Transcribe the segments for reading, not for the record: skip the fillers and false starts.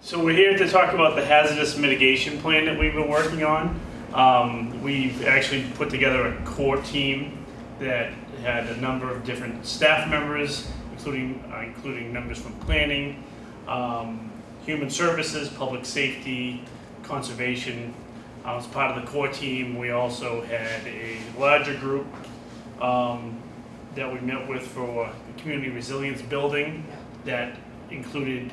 So we're here to talk about the hazardous mitigation plan that we've been working on. We've actually put together a core team that had a number of different staff members, including members from planning, human services, public safety, conservation. As part of the core team, we also had a larger group that we met with for community resilience building that included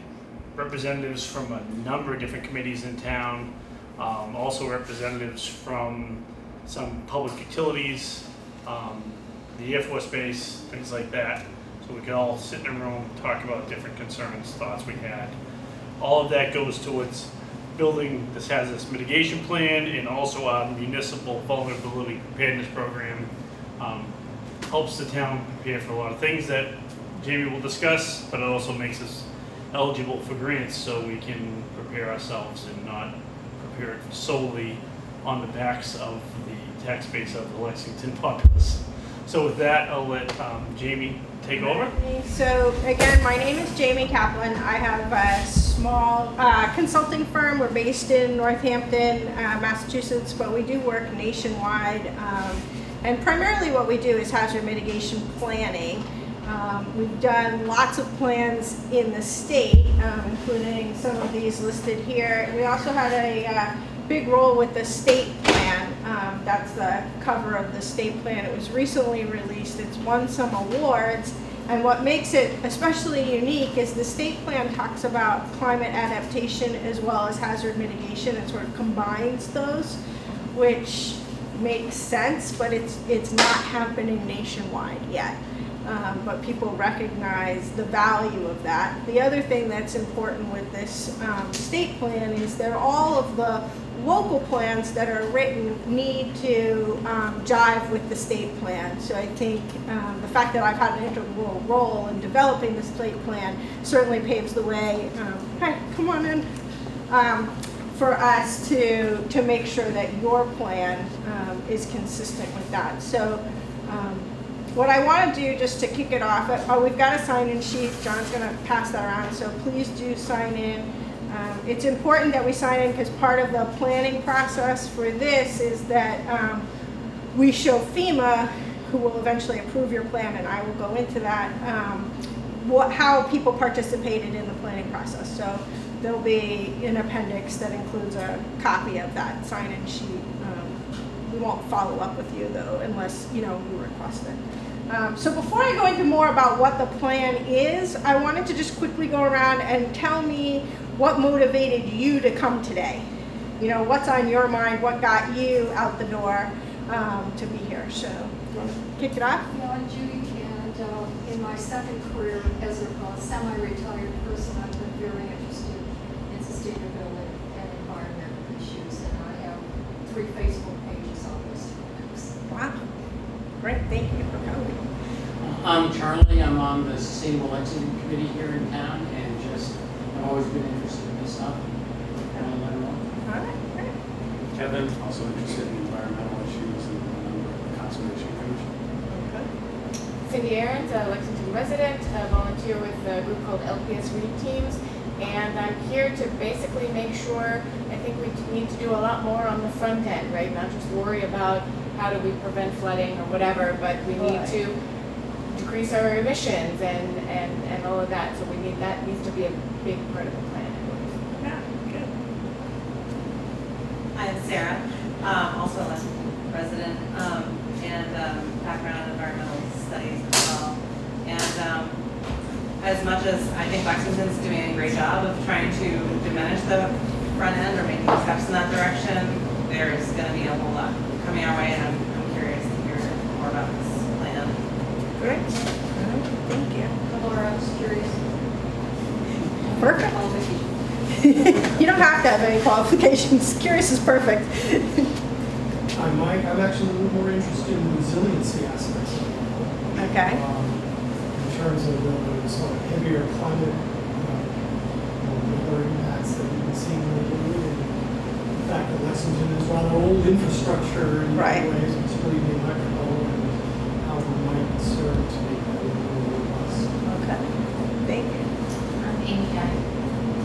representatives from a number of different committees in town, also representatives from some public utilities, the Air Force Base, things like that. So we could all sit in a room, talk about different concerns, thoughts we had. All of that goes towards building this hazardous mitigation plan and also our municipal vulnerability preparedness program. Helps the town prepare for a lot of things that Jamie will discuss, but it also makes us eligible for grants so we can prepare ourselves and not prepare it solely on the backs of the tax base of the Lexington populace. So with that, I'll let Jamie take over. So again, my name is Jamie Kaplan. I have a small consulting firm. We're based in Northampton, Massachusetts, but we do work nationwide. And primarily what we do is hazard mitigation planning. We've done lots of plans in the state, including some of these listed here. We also had a big role with the state plan. That's the cover of the state plan. It was recently released. It's won some awards. And what makes it especially unique is the state plan talks about climate adaptation as well as hazard mitigation. It sort of combines those, which makes sense, but it's not happening nationwide yet. But people recognize the value of that. The other thing that's important with this state plan is that all of the local plans that are written need to jive with the state plan. So I think the fact that I've had an integral role in developing the state plan certainly paves the way. Hey, come on in. For us to make sure that your plan is consistent with that. So what I want to do just to kick it off, we've got a sign-in sheet. John's going to pass that around, so please do sign in. It's important that we sign in because part of the planning process for this is that we show FEMA, who will eventually approve your plan, and I will go into that, how people participated in the planning process. So there'll be an appendix that includes a copy of that sign-in sheet. We won't follow up with you though, unless you request it. So before I go into more about what the plan is, I wanted to just quickly go around and tell me what motivated you to come today. What's on your mind, what got you out the door to be here. So, you want to kick it off? Yeah, I'm Judy, and in my second career as a semi-retired person, I've been very interested in sustainability and environmental issues, and I have 3 Facebook pages on those topics. Wow. Great, thank you for coming. I'm Charlie. I'm on the Sustainable Lexington Committee here in town, and I've always been interested in this stuff. All right, great. Kevin, also interested in environmental issues and a number of the conservation commission. Cindy Ahrens, a Lexington resident, a volunteer with a group called LPS Read Teams, and I'm here to basically make sure, I think we need to do a lot more on the front end, right? Not just worry about how do we prevent flooding or whatever, but we need to decrease our emissions and all of that. So that needs to be a big part of the plan, I believe. Yeah, good. Hi, I'm Sarah, also a Lexington resident, and background in environmental studies as well. And as much as I think Lexington's doing a great job of trying to diminish the front end or making steps in that direction, there's going to be a whole lot coming our way, and I'm curious to hear more about this plan. Great. Thank you. Laura, I was curious. Perfect. You don't have to have any qualifications. Curious is perfect. I'm Mike. I'm actually a little more interested in the resiliency aspects of it. Okay. In terms of the sort of heavier climate weather impacts that we've been seeing lately, and the fact that Lexington is rather old infrastructure in many ways, particularly the electrical, and how we might serve to make that a little more robust. Okay. Thank you. I'm Amy Guy.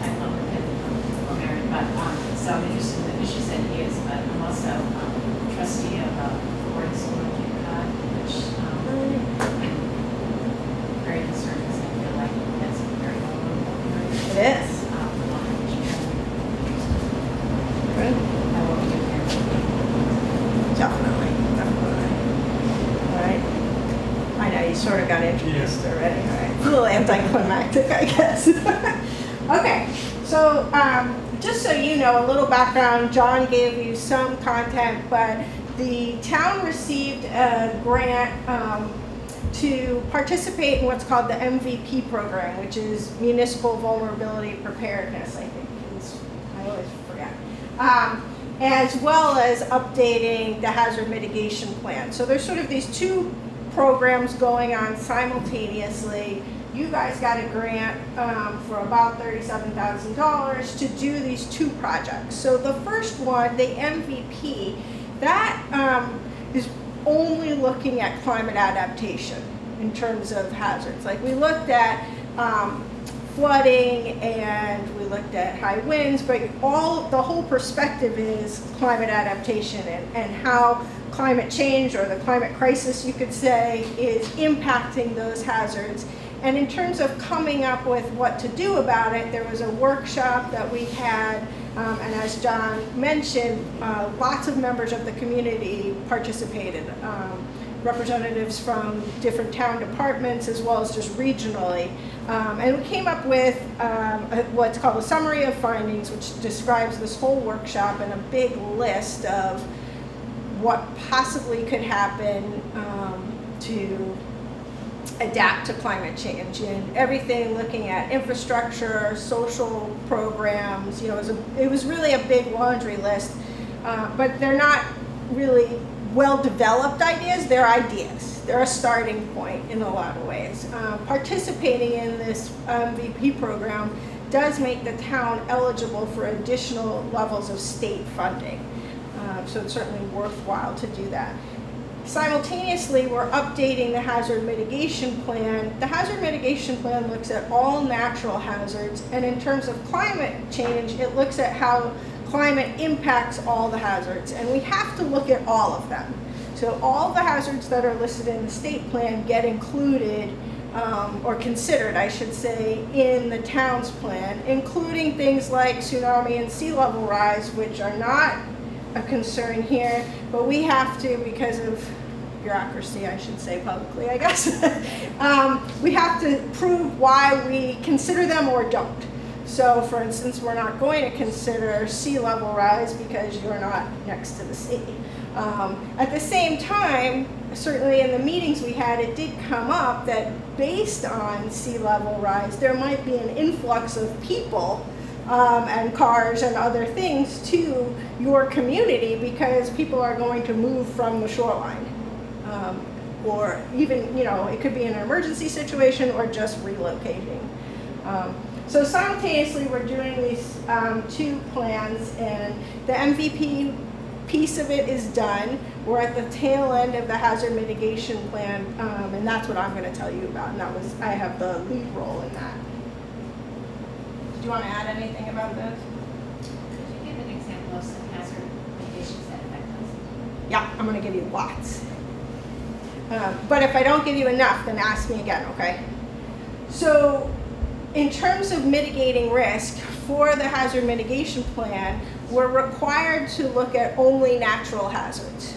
I'm not repetitive. So I'm interested in the issues that he is, but I'm also trustee of Board of Solar Cape Cod, which I'm very concerned because I feel like that's a very vulnerable area. It is. Good. I will be there. Definitely. All right. I know you sort of got introduced already. All right. It's a little anticlimactic, I guess. Okay. So just so you know, a little background. John gave you some content, but the town received a grant to participate in what's called the MVP program, which is Municipal Vulnerability Preparedness, I think. I always forget. As well as updating the hazard mitigation plan. So there's sort of these two programs going on simultaneously. You guys got a grant for about $37,000 to do these two projects. So the first one, the MVP, that is only looking at climate adaptation in terms of hazards. Like we looked at flooding and we looked at high winds, but the whole perspective is climate adaptation and how climate change, or the climate crisis you could say, is impacting those hazards. And in terms of coming up with what to do about it, there was a workshop that we had, and as John mentioned, lots of members of the community participated. Representatives from different town departments as well as just regionally. And we came up with what's called a summary of findings, which describes this whole workshop and a big list of what possibly could happen to adapt to climate change, and everything looking at infrastructure, social programs. You know, it was really a big laundry list, but they're not really well-developed ideas. They're ideas. They're a starting point in a lot of ways. Participating in this MVP program does make the town eligible for additional levels of state funding. So it's certainly worthwhile to do that. Simultaneously, we're updating the hazard mitigation plan. The hazard mitigation plan looks at all natural hazards, and in terms of climate change, it looks at how climate impacts all the hazards, and we have to look at all of them. So all the hazards that are listed in the state plan get included, or considered, I should say, in the town's plan, including things like tsunami and sea level rise, which are not a concern here, but we have to, because of bureaucracy, I should say publicly, I guess, we have to prove why we consider them or don't. So for instance, we're not going to consider sea level rise because you're not next to the sea. At the same time, certainly in the meetings we had, it did come up that based on sea level rise, there might be an influx of people and cars and other things to your community because people are going to move from the shoreline. Or even, you know, it could be an emergency situation or just relocating. So simultaneously, we're doing these two plans, and the MVP piece of it is done. We're at the tail end of the hazard mitigation plan, and that's what I'm going to tell you about. And I have the lead role in that. Do you want to add anything about this? Could you give an example of some hazard mitigations that affect us? Yeah, I'm going to give you lots. But if I don't give you enough, then ask me again, okay? So in terms of mitigating risk, for the hazard mitigation plan, we're required to look at only natural hazards.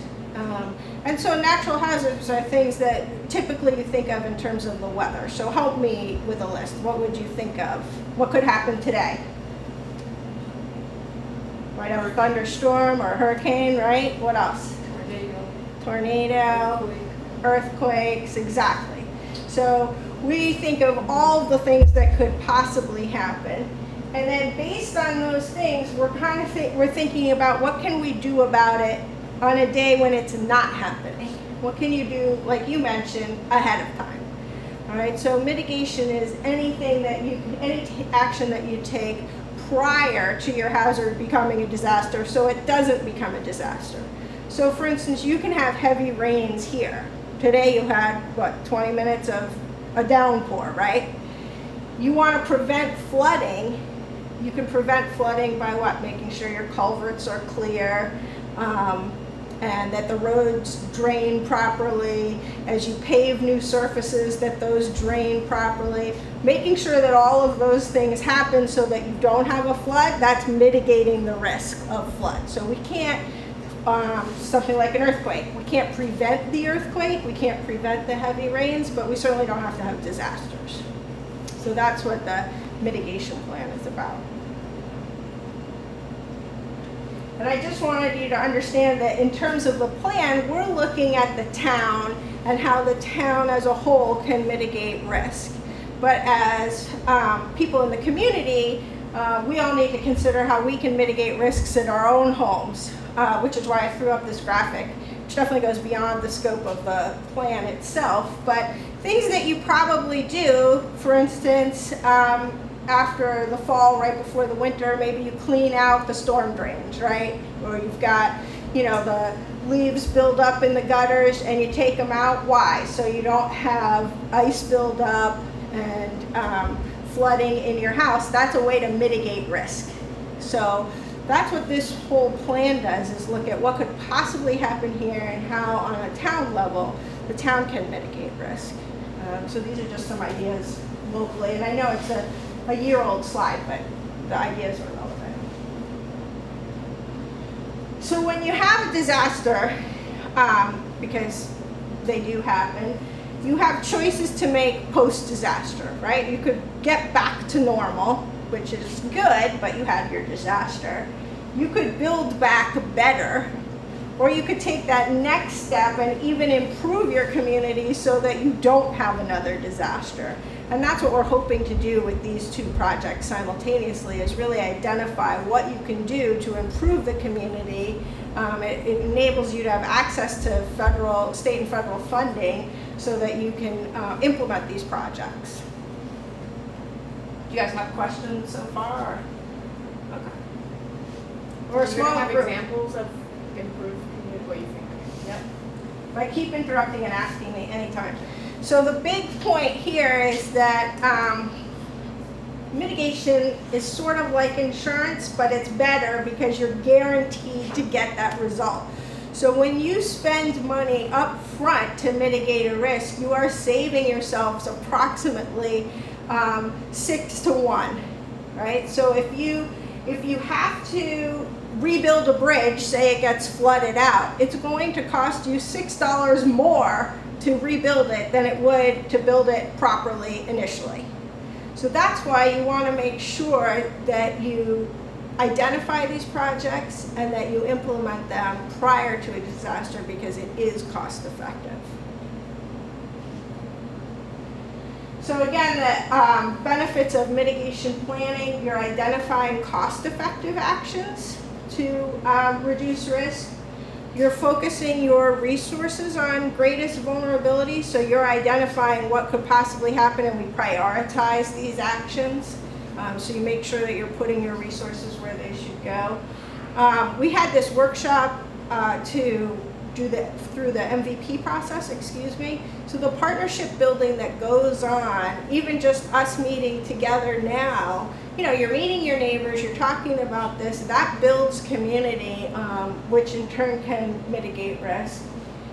And so natural hazards are things that typically you think of in terms of the weather. So help me with a list. What would you think of? What could happen today? Right, a thunderstorm or a hurricane, right? What else? Tornado, earthquakes, exactly. So we think of all the things that could possibly happen. And then based on those things, we're thinking about what can we do about it on a day when it's not happening. What can you do, like you mentioned, ahead of time? All right, so mitigation is any action that you take prior to your hazard becoming a disaster so it doesn't become a disaster. So for instance, you can have heavy rains here. Today you had, 20 minutes of a downpour, right? You want to prevent flooding, you can prevent flooding by what? Making sure your culverts are clear, and that the roads drain properly. As you pave new surfaces, that those drain properly. Making sure that all of those things happen so that you don't have a flood, that's mitigating the risk of flood. So we can't, something like an earthquake, we can't prevent the earthquake, we can't prevent the heavy rains, but we certainly don't have to have disasters. So that's what the mitigation plan is about. And I just wanted you to understand that in terms of the plan, we're looking at the town and how the town as a whole can mitigate risk. But as people in the community, we all need to consider how we can mitigate risks in our own homes, which is why I threw up this graphic, which definitely goes beyond the scope of the plan itself. But things that you probably do, for instance, after the fall, right before the winter, maybe you clean out the storm drains, right? Or you've got, you know, the leaves build up in the gutters and you take them out. Why? So you don't have ice build up and flooding in your house. That's a way to mitigate risk. So that's what this whole plan does, is look at what could possibly happen here and how on a town level the town can mitigate risk. So these are just some ideas locally, and I know it's a year-old slide, but the ideas are relevant. So when you have a disaster, because they do happen, you have choices to make post-disaster, right? You could get back to normal, which is good, but you had your disaster. You could build back better, or you could take that next step and even improve your community so that you don't have another disaster. And that's what we're hoping to do with these two projects simultaneously, is really identify what you can do to improve the community. It enables you to have access to state and federal funding so that you can implement these projects. Do you guys have questions so far? Okay. Or a You're gonna small have group. examples of improved community, what you think? Yep. But keep interrupting and asking me anytime. So the big point here is that mitigation is sort of like insurance, but it's better because you're guaranteed to get that result. So when you spend money up front to mitigate a risk, you are saving yourselves approximately 6 to 1, right? So if you have to rebuild a bridge, say it gets flooded out, it's going to cost you $6 more to rebuild it than it would to build it properly initially. So that's why you want to make sure that you identify these projects and that you implement them prior to a disaster, because it is cost effective. So again, the benefits of mitigation planning, you're identifying cost-effective actions to reduce risk. You're focusing your resources on greatest vulnerability, so you're identifying what could possibly happen and we prioritize these actions. So you make sure that you're putting your resources where they should go. We had this workshop to do through the MVP process, So the partnership building that goes on, even just us meeting together now, you know, you're meeting your neighbors, you're talking about this, that builds community, which in turn can mitigate risk.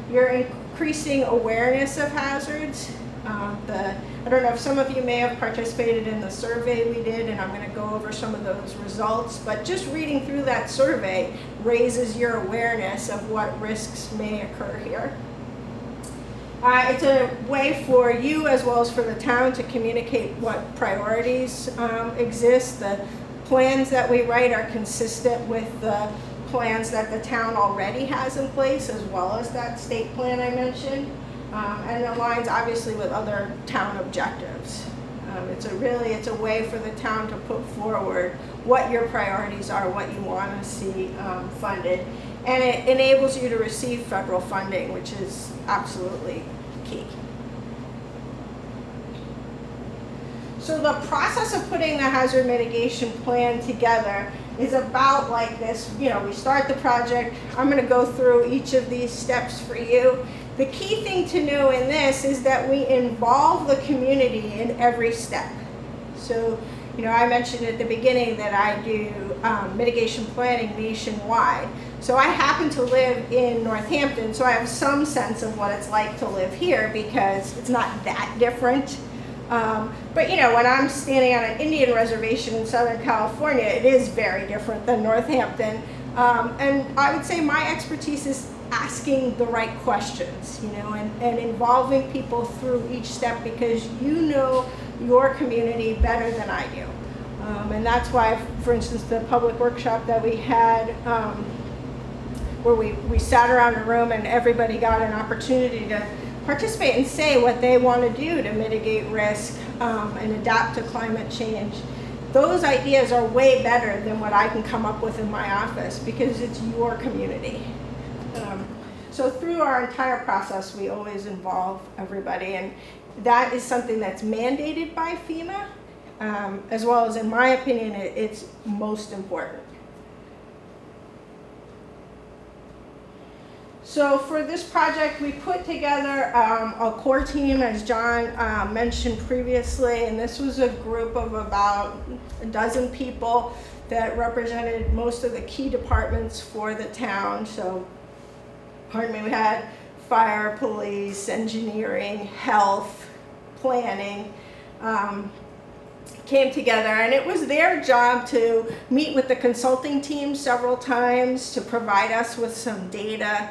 You're increasing awareness of hazards. I don't know if some of you may have participated in the survey we did, and I'm going to go over some of those results, but just reading through that survey raises your awareness of what risks may occur here. It's a way for you as well as for the town to communicate what priorities exist. The plans that we write are consistent with the plans that the town already has in place, as well as that state plan I mentioned, and aligns obviously with other town objectives. It's a way for the town to put forward what your priorities are, what you want to see funded, and it enables you to receive federal funding, which is absolutely key. So the process of putting the hazard mitigation plan together is about like this. You know, we start the project. I'm going to go through each of these steps for you. The key thing to know in this is that we involve the community in every step. So You know, I mentioned at the beginning that I do mitigation planning nationwide. So I happen to live in Northampton, so I have some sense of what it's like to live here because it's not that different. But you know, when I'm standing on an Indian reservation in Southern California, it is very different than Northampton. And I would say my expertise is asking the right questions, you know, and involving people through each step because you know your community better than I do. And that's why, for instance, the public workshop that we had, where we sat around a room and everybody got an opportunity to participate and say what they want to do to mitigate risk and adapt to climate change. Those ideas are way better than what I can come up with in my office because it's your community. So through our entire process, we always involve everybody, and that is something that's mandated by FEMA, as well as, in my opinion, it's most important. So for this project, we put together a core team, as John mentioned previously, and this was a group of about a dozen people that represented most of the key departments for the town. So, we had fire, police, engineering, health, planning, came together, and it was their job to meet with the consulting team several times to provide us with some data,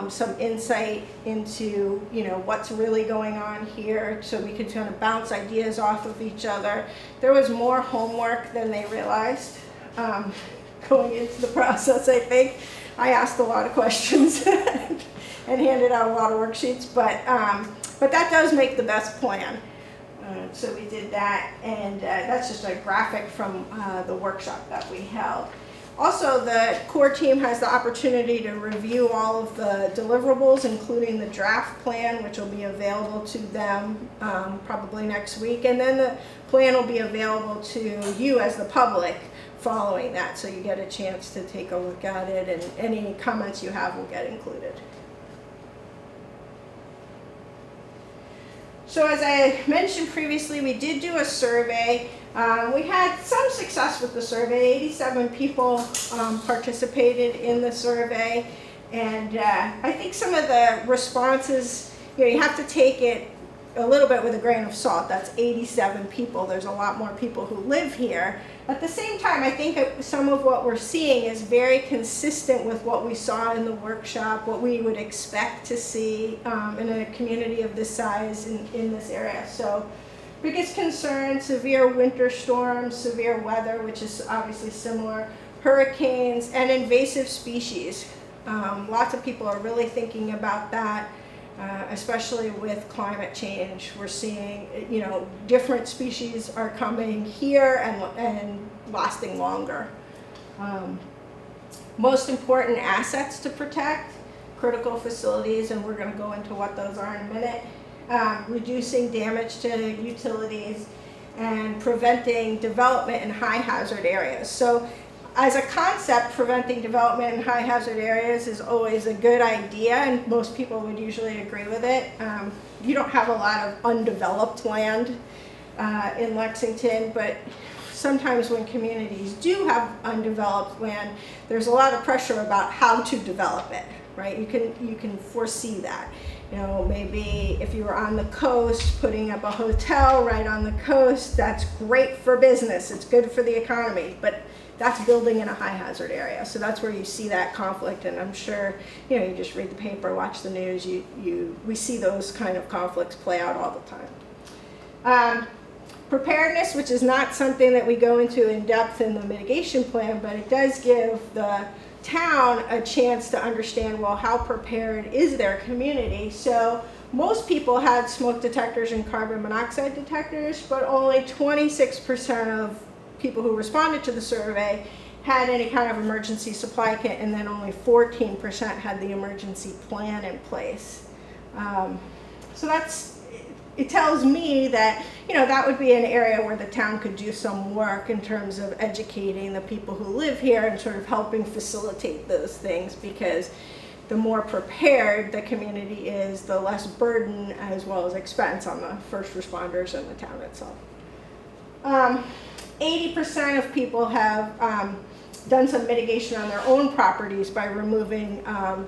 some insight into, you know, what's really going on here, so we could kind of bounce ideas off of each other. There was more homework than they realized going into the process, I think. I asked a lot of questions and handed out a lot of worksheets, but that does make the best plan. So we did that, and that's just a graphic from the workshop that we held. Also, the core team has the opportunity to review all of the deliverables, including the draft plan, which will be available to them probably next week, and then the plan will be available to you as the public following that, so you get a chance to take a look at it, and any comments you have will get included. So as I mentioned previously, we did do a survey. We had some success with the survey. 87 people participated in the survey, and I think some of the responses, you know, you have to take it a little bit with a grain of salt. That's 87 people. There's a lot more people who live here. At the same time, I think some of what we're seeing is very consistent with what we saw in the workshop, what we would expect to see in a community of this size in this area. So, biggest concern, severe winter storms, severe weather, which is obviously similar, hurricanes, and invasive species. Lots of people are really thinking about that. Especially with climate change, we're seeing, you know, different species are coming here and lasting longer. Most important assets to protect, critical facilities, and we're going to go into what those are in a minute. Reducing damage to utilities and preventing development in high hazard areas. So, as a concept, preventing development in high hazard areas is always a good idea, and most people would usually agree with it. You don't have a lot of undeveloped land in Lexington, but sometimes when communities do have undeveloped land, there's a lot of pressure about how to develop it, right? You can foresee that. You know, maybe if you were on the coast, putting up a hotel right on the coast, that's great for business, it's good for the economy, but that's building in a high hazard area. So that's where you see that conflict, and I'm sure, you know, you just read the paper, watch the news, we see those kind of conflicts play out all the time. Preparedness, which is not something that we go into in depth in the mitigation plan, but it does give the town a chance to understand, well, how prepared is their community? So most people had smoke detectors and carbon monoxide detectors, but only 26% of people who responded to the survey had any kind of emergency supply kit, and then only 14% had the emergency plan in place. So it tells me that, you know, that would be an area where the town could do some work in terms of educating the people who live here and sort of helping facilitate those things, because the more prepared the community is, the less burden as well as expense on the first responders and the town itself. 80% of people have done some mitigation on their own properties by removing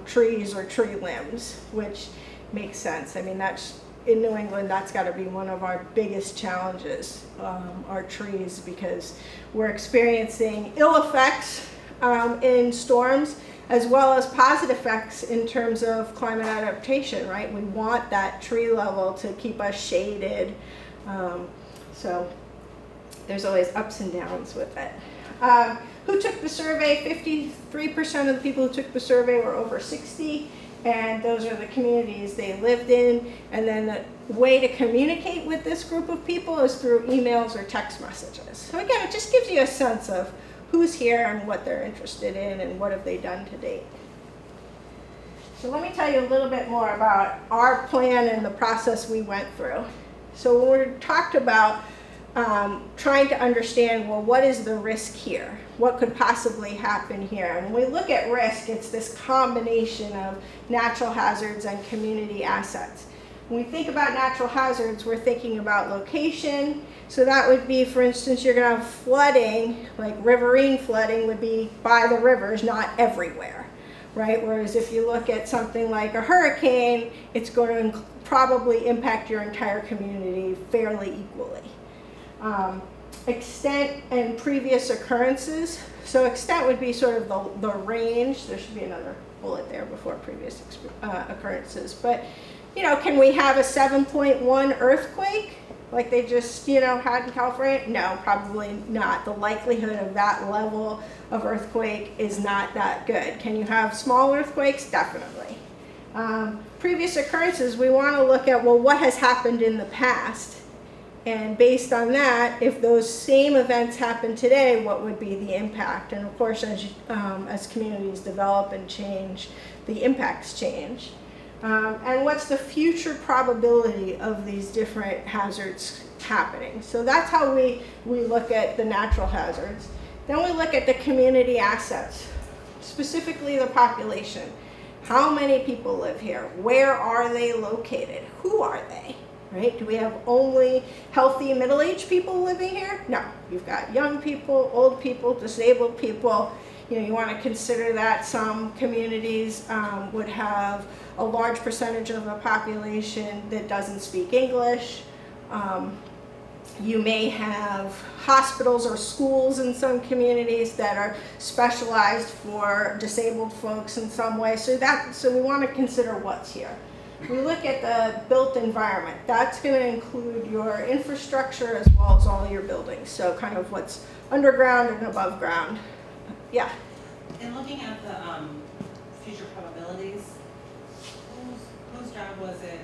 trees or tree limbs, which makes sense. I mean, that's in New England, that's got to be one of our biggest challenges, our trees, because we're experiencing ill effects in storms, as well as positive effects in terms of climate adaptation, right? We want that tree level to keep us shaded. So there's always ups and downs with it. Who took the survey? 53% of the people who took the survey were over 60, and those are the communities they lived in. And then the way to communicate with this group of people is through emails or text messages. So again, it just gives you a sense of who's here and what they're interested in and what have they done to date. So let me tell you a little bit more about our plan and the process we went through. So when we talked about trying to understand, well, what is the risk here? What could possibly happen here? And when we look at risk, it's this combination of natural hazards and community assets. When we think about natural hazards, we're thinking about location. So that would be, for instance, you're going to have flooding, like riverine flooding would be by the rivers, not everywhere, right? Whereas if you look at something like a hurricane, it's going to probably impact your entire community fairly equally. Extent and previous occurrences. So extent would be sort of the range. There should be another bullet there before previous occurrences. But, you know, can we have a 7.1 earthquake like they just, you know, had in California? No, probably not. The likelihood of that level of earthquake is not that good. Can you have small earthquakes? Definitely. Previous occurrences, we want to look at, well, what has happened in the past? And based on that, if those same events happen today, what would be the impact? And of course, as communities develop and change, the impacts change. And what's the future probability of these different hazards happening? So that's how we look at the natural hazards. Then we look at the community assets, specifically the population. How many people live here? Where are they located? Who are they? Right? Do we have only healthy middle-aged people living here? No. You've got young people, old people, disabled people. You know, you want to consider that some communities would have a large percentage of the population that doesn't speak English. You may have hospitals or schools in some communities that are specialized for disabled folks in some way. So we want to consider what's here. We look at the built environment. That's going to include your infrastructure as well as all your buildings. So kind of what's underground and above ground. Yeah. In looking at the future probabilities, whose job was it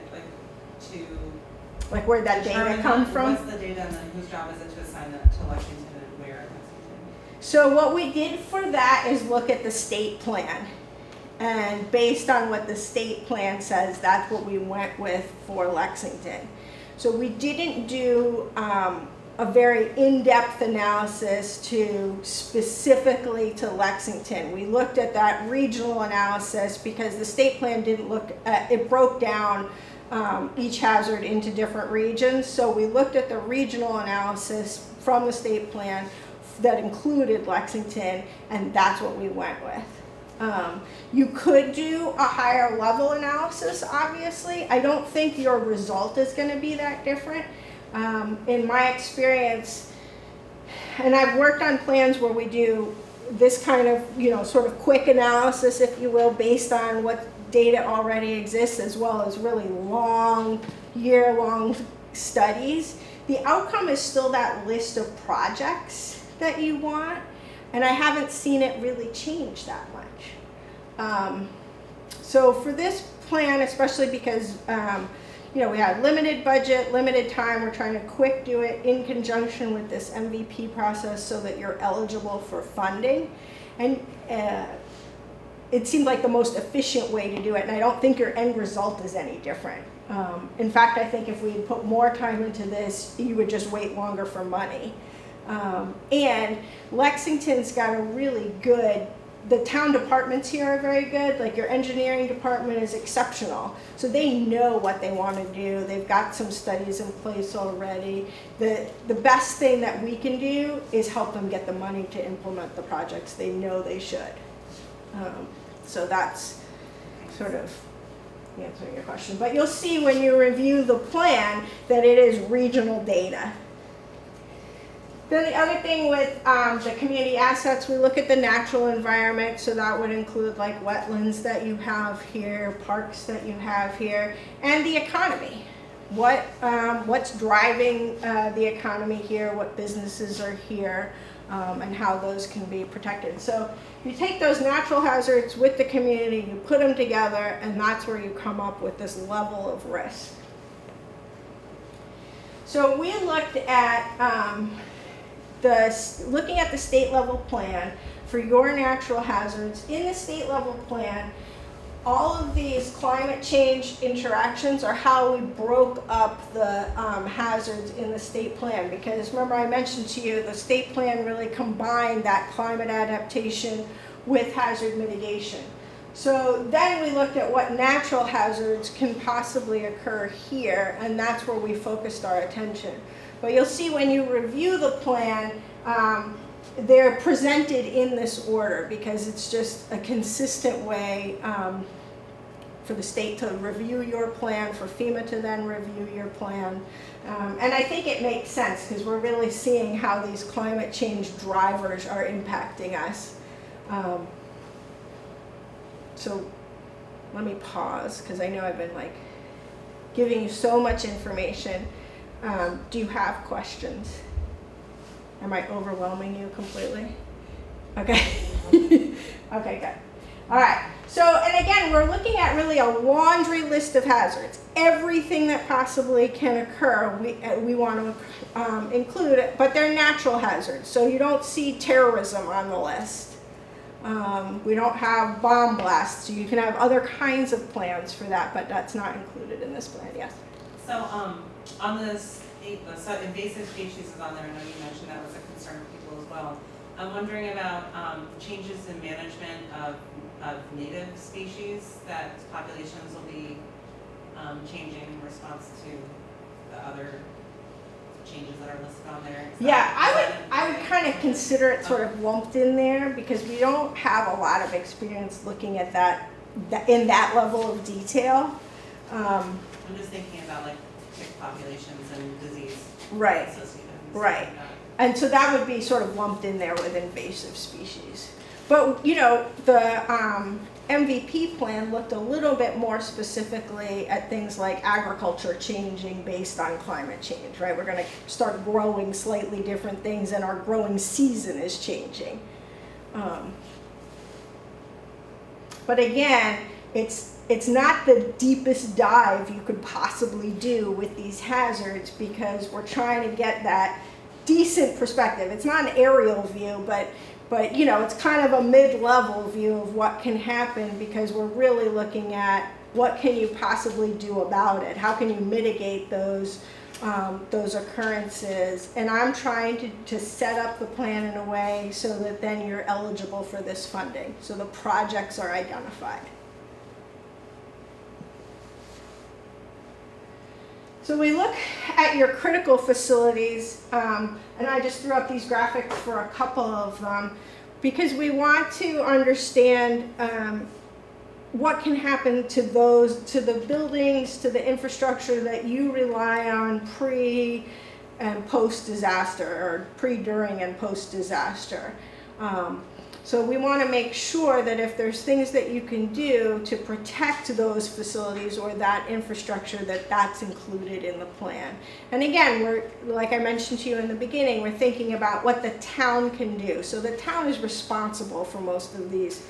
like where'd that data come from? What's the data, and then whose job is it to assign that to Lexington and where in Lexington? So what we did for that is look at the state plan. And based on what the state plan says, that's what we went with for Lexington. So we didn't do a very in-depth analysis specifically to Lexington. We looked at that regional analysis because the state plan didn't look at, it broke down each hazard into different regions. So we looked at the regional analysis from the state plan that included Lexington, and that's what we went with. You could do a higher level analysis, obviously. I don't think your result is going to be that different. In my experience, and I've worked on plans where we do this kind of, you know, sort of quick analysis, if you will, based on what data already exists, as well as really long, year-long studies. The outcome is still that list of projects that you want, and I haven't seen it really change that much. So for this plan, especially because you know, we had limited budget, limited time, we're trying to quick do it in conjunction with this MVP process so that you're eligible for funding. And it seemed like the most efficient way to do it, and I don't think your end result is any different. In fact, I think if we had put more time into this, you would just wait longer for money. And Lexington's got a really good the town departments here are very good. Like your engineering department is exceptional. So they know what they want to do. They've got some studies in place already. The best thing that we can do is help them get the money to implement the projects they know they should. So that's sort of answering your question. But you'll see when you review the plan that it is regional data. Then the other thing with the community assets, we look at the natural environment, so that would include like wetlands that you have here, parks that you have here, and the economy. What's driving the economy here, what businesses are here, and how those can be protected. So you take those natural hazards with the community, you put them together, and that's where you come up with this level of risk. So we looked at looking at the state level plan for your natural hazards. In the state level plan, all of these climate change interactions are how we broke up the hazards in the state plan, because remember I mentioned to you the state plan really combined that climate adaptation with hazard mitigation. So then we looked at what natural hazards can possibly occur here, and that's where we focused our attention. But you'll see when you review the plan, they're presented in this order because it's just a consistent way for the state to review your plan, for FEMA to then review your plan. And I think it makes sense because we're really seeing how these climate change drivers are impacting us. So let me pause because I know I've been like giving you so much information. Do you have questions? Am I overwhelming you completely? Okay. Okay, good. All right. So, and again, we're looking at really a laundry list of hazards. Everything that possibly can occur, we want to include it, but they're natural hazards. So you don't see terrorism on the list. We don't have bomb blasts. So you can have other kinds of plans for that, but that's not included in this plan. Yes. So, on this, the invasive species is on there. I know you mentioned that was a concern for people as well. I'm wondering about changes in management of native species, that populations will be changing in response to the other changes that are listed on there. I would kind of consider it sort of lumped in there because we don't have a lot of experience looking at that in that level of detail. I'm just thinking about like tick populations and disease right, associated. Right. Like that. And so that would be sort of lumped in there with invasive species. But, you know, the MVP plan looked a little bit more specifically at things like agriculture changing based on climate change, right? We're going to start growing slightly different things and our growing season is changing. But again, it's not the deepest dive you could possibly do with these hazards because we're trying to get that decent perspective. It's not an aerial view, but you know, it's kind of a mid-level view of what can happen because we're really looking at what can you possibly do about it? How can you mitigate those occurrences? And I'm trying to set up the plan in a way so that then you're eligible for this funding. So the projects are identified. So we look at your critical facilities, and I just threw up these graphics for a couple of them, because we want to understand what can happen to the buildings, to the infrastructure that you rely on pre and post disaster, or pre, during, and post disaster. So we want to make sure that if there's things that you can do to protect those facilities or that infrastructure, that's included in the plan. And again, we're, like I mentioned to you in the beginning, we're thinking about what the town can do. So the town is responsible for most of these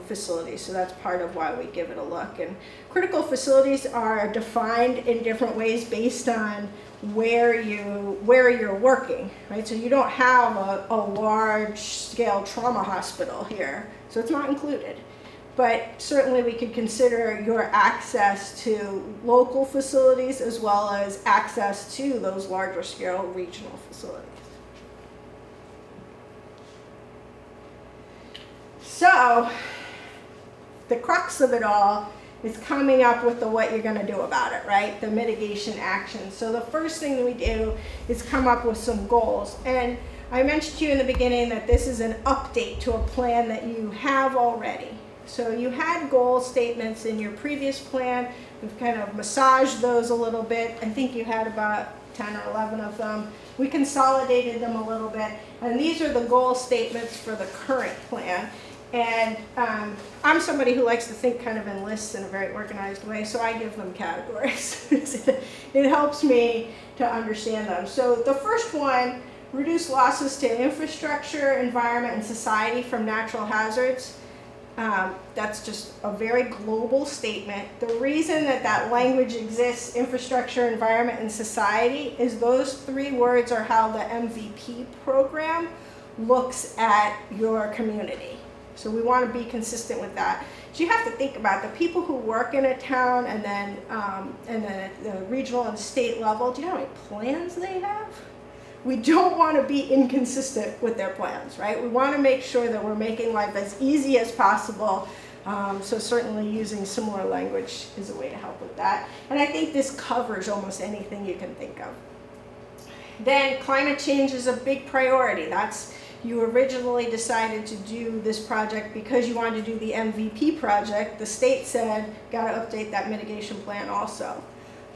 facilities, so that's part of why we give it a look. And critical facilities are defined in different ways based on where you're working, right? So you don't have a large scale trauma hospital here, so it's not included. But certainly we could consider your access to local facilities as well as access to those larger scale regional facilities. So the crux of it all is coming up with what you're going to do about it, right? The mitigation actions. So the first thing that we do is come up with some goals. And I mentioned to you in the beginning that this is an update to a plan that you have already. So you had goal statements in your previous plan. We've kind of massaged those a little bit. I think you had about 10 or 11 of them. We consolidated them a little bit. And these are the goal statements for the current plan. And I'm somebody who likes to think kind of in lists in a very organized way, so I give them categories. It helps me to understand them. So the first one, reduce losses to infrastructure, environment, and society from natural hazards. That's just a very global statement. The reason that that language exists, infrastructure, environment, and society, is those three words are how the MVP program looks at your community. So we want to be consistent with that. So you have to think about the people who work in a town, and then at the regional and state level. Do you know how many plans they have? We don't want to be inconsistent with their plans, right? We want to make sure that we're making life as easy as possible. So certainly using similar language is a way to help with that. And I think this covers almost anything you can think of. Then climate change is a big priority. You originally decided to do this project because you wanted to do the MVP project. The state said, got to update that mitigation plan also.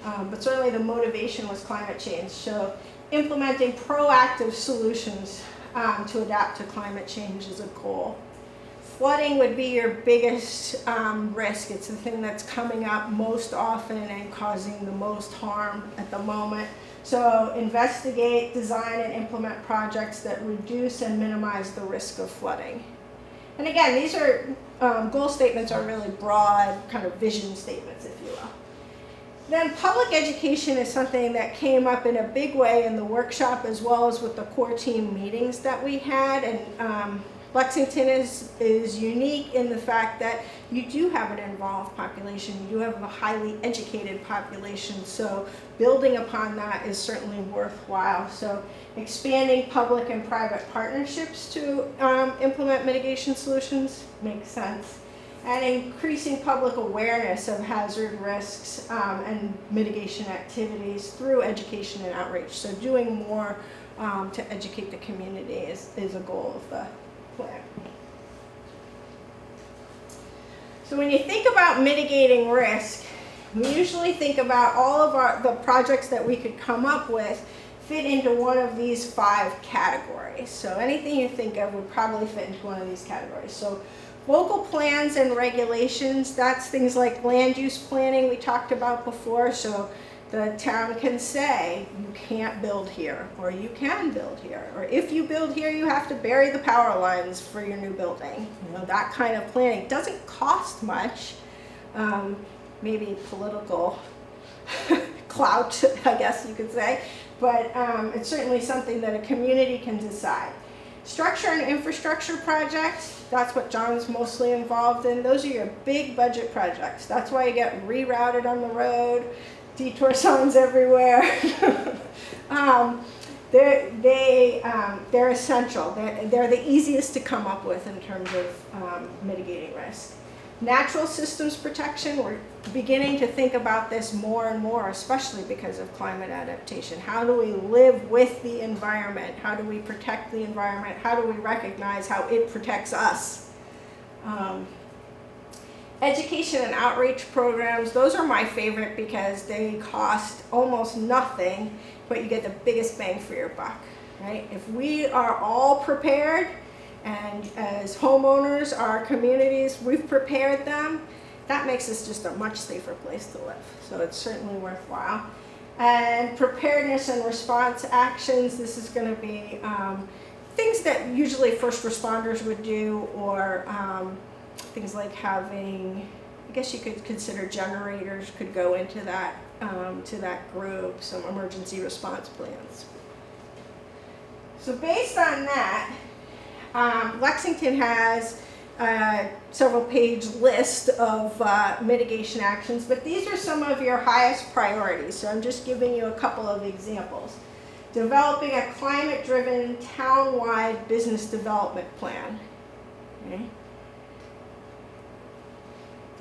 But certainly the motivation was climate change. So implementing proactive solutions to adapt to climate change is a goal. Flooding would be your biggest risk. It's the thing that's coming up most often and causing the most harm at the moment. So investigate, design, and implement projects that reduce and minimize the risk of flooding. And again, these are goal statements are really broad kind of vision statements, if you will. Then public education is something that came up in a big way in the workshop as well as with the core team meetings that we had. And Lexington is unique in the fact that you do have an involved population, you do have a highly educated population, so building upon that is certainly worthwhile. So expanding public and private partnerships to implement mitigation solutions makes sense. And increasing public awareness of hazard risks and mitigation activities through education and outreach. So doing more to educate the community is a goal of the plan. So when you think about mitigating risk, we usually think about all of the projects that we could come up with fit into one of these 5 categories. So anything you think of would probably fit into one of these categories. So local plans and regulations, that's things like land use planning we talked about before. So the town can say, you can't build here, or you can build here, or if you build here, you have to bury the power lines for your new building. You know, that kind of planning doesn't cost much, maybe political clout, I guess you could say, but it's certainly something that a community can decide. Structure and infrastructure projects, that's what John's mostly involved in. Those are your big budget projects. That's why you get rerouted on the road, detour signs everywhere. They're essential. They're the easiest to come up with in terms of mitigating risk. Natural systems protection, we're beginning to think about this more and more, especially because of climate adaptation. How do we live with the environment? How do we protect the environment? How do we recognize how it protects us? Education and outreach programs, those are my favorite because they cost almost nothing, but you get the biggest bang for your buck, right? If we are all prepared, and as homeowners, our communities, we've prepared them, that makes us just a much safer place to live. So it's certainly worthwhile. And preparedness and response actions, this is going to be things that usually first responders would do, or things like having, I guess you could consider generators could go into that, to that group, some emergency response plans. So based on that, Lexington has a several page list of mitigation actions, but these are some of your highest priorities. So I'm just giving you a couple of examples. Developing a climate-driven town-wide business development plan. Okay.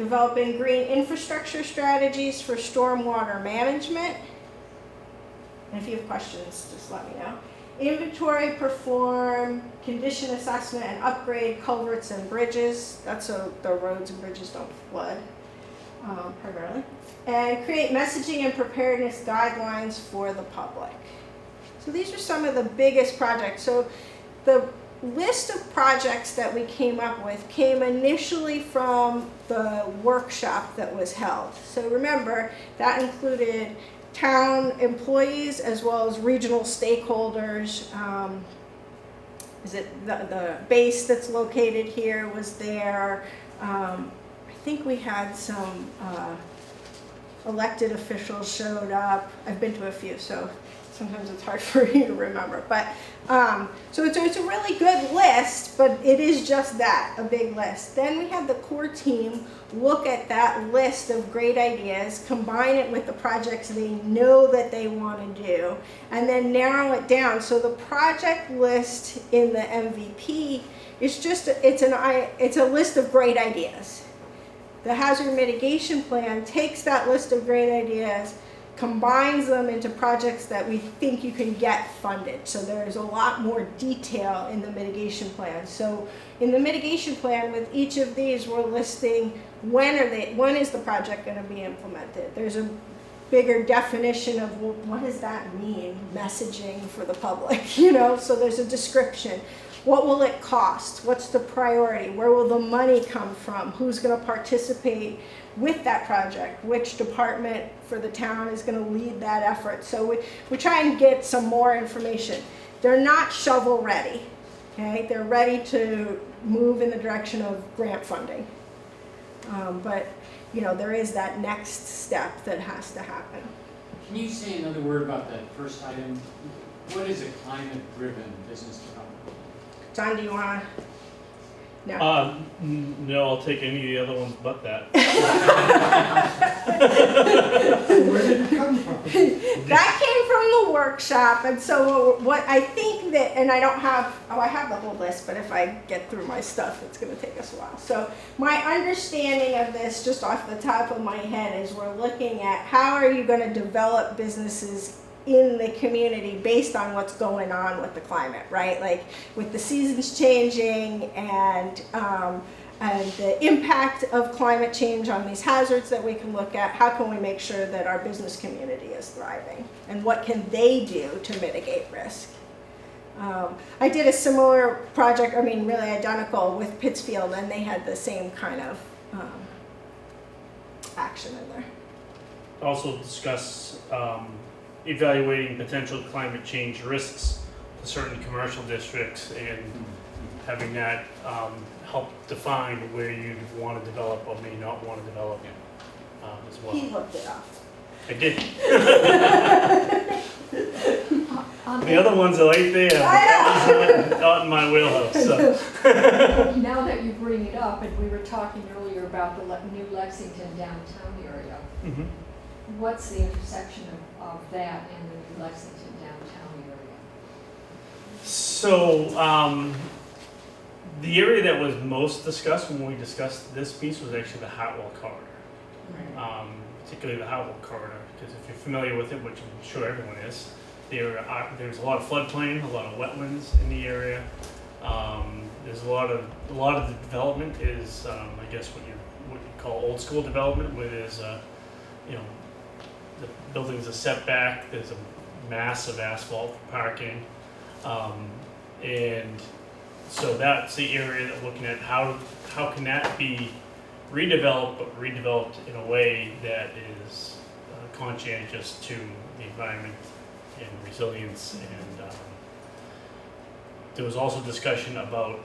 developing green infrastructure strategies for stormwater management. And if you have questions, just let me know. Inventory, perform condition assessment, and upgrade culverts and bridges. That's so the roads and bridges don't flood, primarily. And create messaging and preparedness guidelines for the public. So these are some of the biggest projects. So the list of projects that we came up with came initially from the workshop that was held. So remember, that included town employees as well as regional stakeholders. Is it the base that's located here was there. I think we had some elected officials showed up. I've been to a few, so sometimes it's hard for you to remember. But so it's a really good list, but it is just that, a big list. Then we had the core team look at that list of great ideas, combine it with the projects they know that they want to do, and then narrow it down. So the project list in the MVP is just, it's a list of great ideas. The hazard mitigation plan takes that list of great ideas, combines them into projects that we think you can get funded. So there's a lot more detail in the mitigation plan. So in the mitigation plan with each of these, we're listing when is the project going to be implemented. There's a bigger definition of, well, what does that mean, messaging for the public, you know? So there's a description. What will it cost? What's the priority? Where will the money come from? Who's going to participate with that project? Which department for the town is going to lead that effort? So we try and get some more information. They're not shovel ready, okay? They're ready to move in the direction of grant funding. But, you know, there is that next step that has to happen. Can you say another word about that first item? What is a climate-driven business development? John, do you want to? No. No, I'll take any of the other ones but that. Where did it come from? That came from the workshop, and so what I think that, and I have the whole list, but if I get through my stuff, it's going to take us a while. So my understanding of this, just off the top of my head, is we're looking at how are you going to develop businesses in the community based on what's going on with the climate, right? Like with the seasons changing and the impact of climate change on these hazards that we can look at, how can we make sure that our business community is thriving? And what can they do to mitigate risk? I did a similar project, I mean really identical, with Pittsfield, and they had the same kind of action in there. Also discuss evaluating potential climate change risks to certain commercial districts and having that help define where you want to develop or may not want to develop as well. He looked it up. I did. The other ones are right there. That was not in my wheelhouse. So. Now that you bring it up, and we were talking earlier about the new Lexington downtown area, Mm-hmm. what's the intersection of that and the new Lexington downtown area? So the area that was most discussed when we discussed this piece was actually the Hartwell corridor. Particularly the Hartwell corridor, because if you're familiar with it, which I'm sure everyone is, there's a lot of floodplain, a lot of wetlands in the area. There's a lot of the development is, I guess what you call old school development, where there's the building's a setback. There's a massive asphalt for parking, and so that's the area that we're looking at how can that be redeveloped, but redeveloped in a way that is conscientious to the environment and resilience. And there was also discussion about,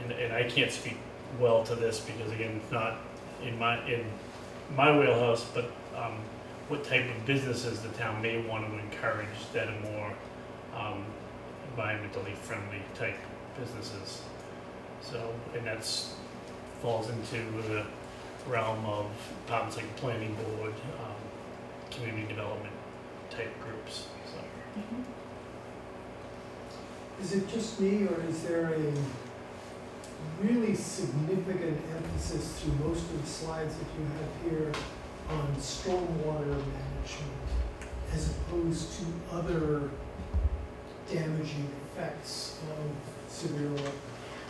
and I can't speak well to this because again, it's not in my wheelhouse, but what type of businesses the town may want to encourage that are more environmentally friendly type businesses. So, and that's falls into the realm of departments like planning board, community development type groups. So. Is it just me, or is there really significant emphasis through most of the slides that you have here on stormwater management as opposed to other damaging effects of severe weather.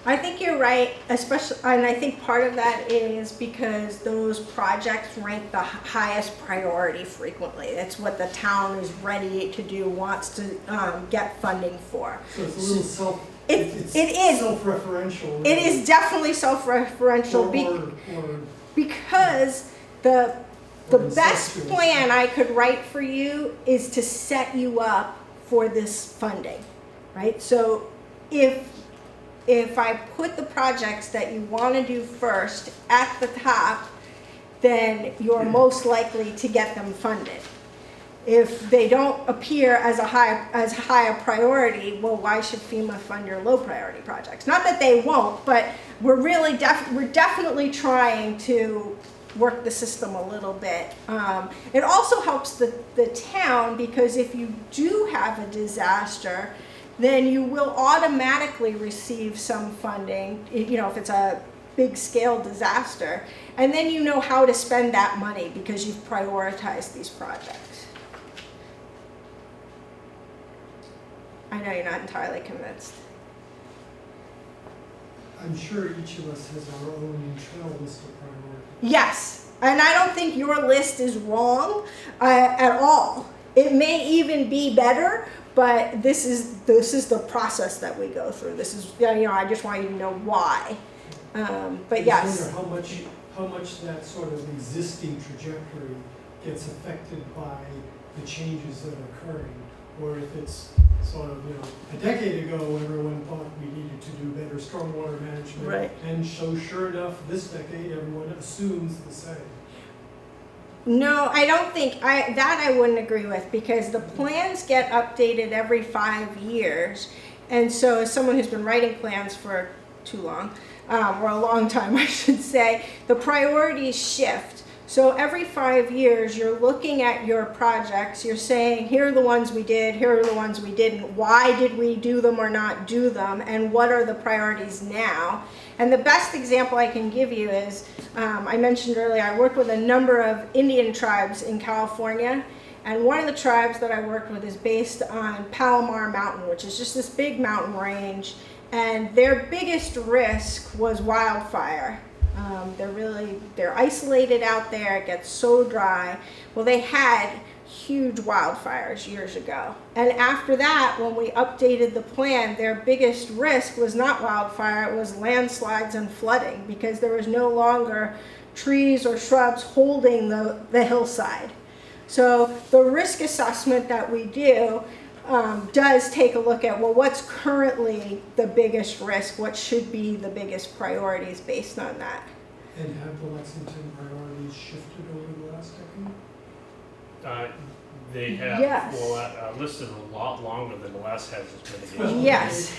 I think you're right, especially, and I think part of that is because those projects rank the highest priority frequently. That's what the town is ready to do, wants to get funding for. So it's a little It is self-referential. It is definitely self-referential because the best plan I could write for you is to set you up for this funding, right? So if I put the projects that you want to do first at the top, then you're most likely to get them funded. If they don't appear as high a priority, well, why should FEMA fund your low priority projects? Not that they won't, but we're definitely trying to work the system a little bit. It also helps the town because if you do have a disaster, then you will automatically receive some funding, you know, if it's a big scale disaster, and then you know how to spend that money because you've prioritized these projects. I know you're not entirely convinced. I'm sure each of us has our own internal list of priorities. Yes, and I don't think your list is wrong at all. It may even be better, but this is the process that we go through. This is, you know, I just want you to know why. But yes. I wonder how much that sort of existing trajectory gets affected by the changes that are occurring, or if it's sort of, you know, a decade ago everyone thought we needed to do better stormwater management, Right. And so sure enough, this decade everyone assumes the same. No, I don't think, I wouldn't agree with, because the plans get updated every 5 years. And so as someone who's been writing plans for too long, or a long time I should say, the priorities shift. So every 5 years you're looking at your projects, you're saying, here are the ones we did, here are the ones we didn't, why did we do them or not do them, and what are the priorities now? And the best example I can give you is, I mentioned earlier, I worked with a number of Indian tribes in California, and one of the tribes that I worked with is based on Palomar Mountain, which is just this big mountain range, and their biggest risk was wildfire. They're isolated out there, it gets so dry. Well, they had huge wildfires years ago. And after that, when we updated the plan, their biggest risk was not wildfire, it was landslides and flooding, because there was no longer trees or shrubs holding the hillside. So the risk assessment that we do does take a look at, well, what's currently the biggest risk, what should be the biggest priorities based on that. And have the Lexington priorities shifted over the last decade? They have, Yes. well, listed a lot longer than the last hazardous mitigation. Yes,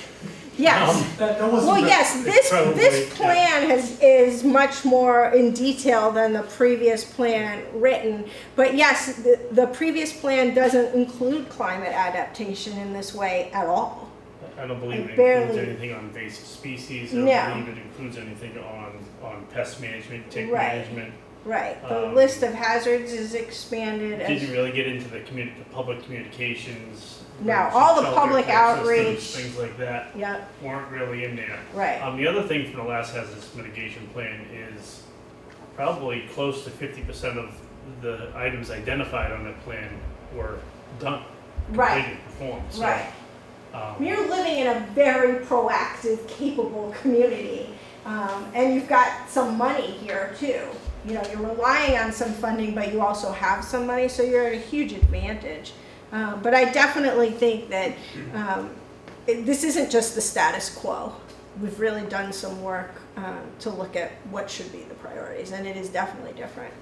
yes. That wasn't Well, yes, this probably, plan is much more in detail than the previous plan written. But yes, the previous plan doesn't include climate adaptation in this way at all. I don't believe it barely- includes anything on invasive species. I No. don't believe it includes anything on pest management, tick Right. management. Right, the Um, list of hazards is expanded. Didn't really get into the public communications. No, emergency all the shelter public type outreach. systems, things like that Yep, weren't really in there. right. The other thing from the last hazardous mitigation plan is probably close to 50% of the items identified on that plan were done, Right. completed, performed. So, Right. You're living in a very proactive, capable community, and you've got some money here too. You know, you're relying on some funding, but you also have some money, so you're at a huge advantage. But I definitely think that this isn't just the status quo. We've really done some work to look at what should be the priorities, and it is definitely different.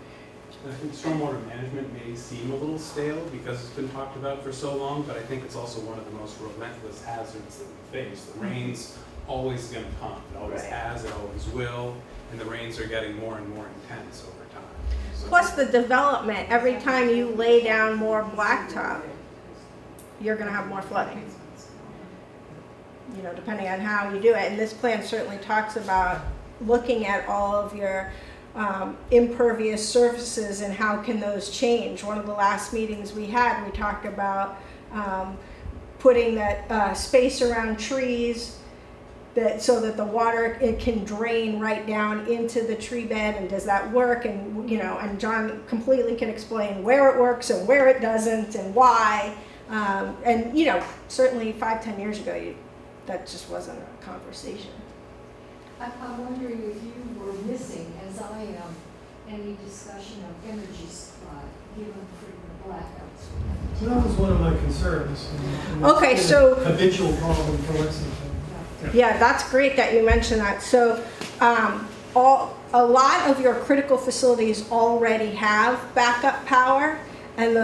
I think stormwater management may seem a little stale because it's been talked about for so long, but I think it's also one of the most relentless hazards that we face. The rain's always going to come. It always Right. has, it always will, and the rains are getting more and more intense over time. So Plus the development, every time you lay down more blacktop, you're gonna have more flooding. you know, depending on how you do it. And this plan certainly talks about looking at all of your impervious surfaces and how can those change. One of the last meetings we had, we talked about putting that space around trees so that the water, it can drain right down into the tree bed, and does that work? And, you know, and John completely can explain where it works and where it doesn't and why. And, you know, certainly 5-10 years ago, that just wasn't a conversation. I'm wondering if you were missing, as I am, any discussion of energy supply, given frequent blackouts. So that was one of my concerns. And Okay, it's been so- a habitual problem for Lexington. Yeah, that's great that you mentioned that. So a lot of your critical facilities already have backup power, and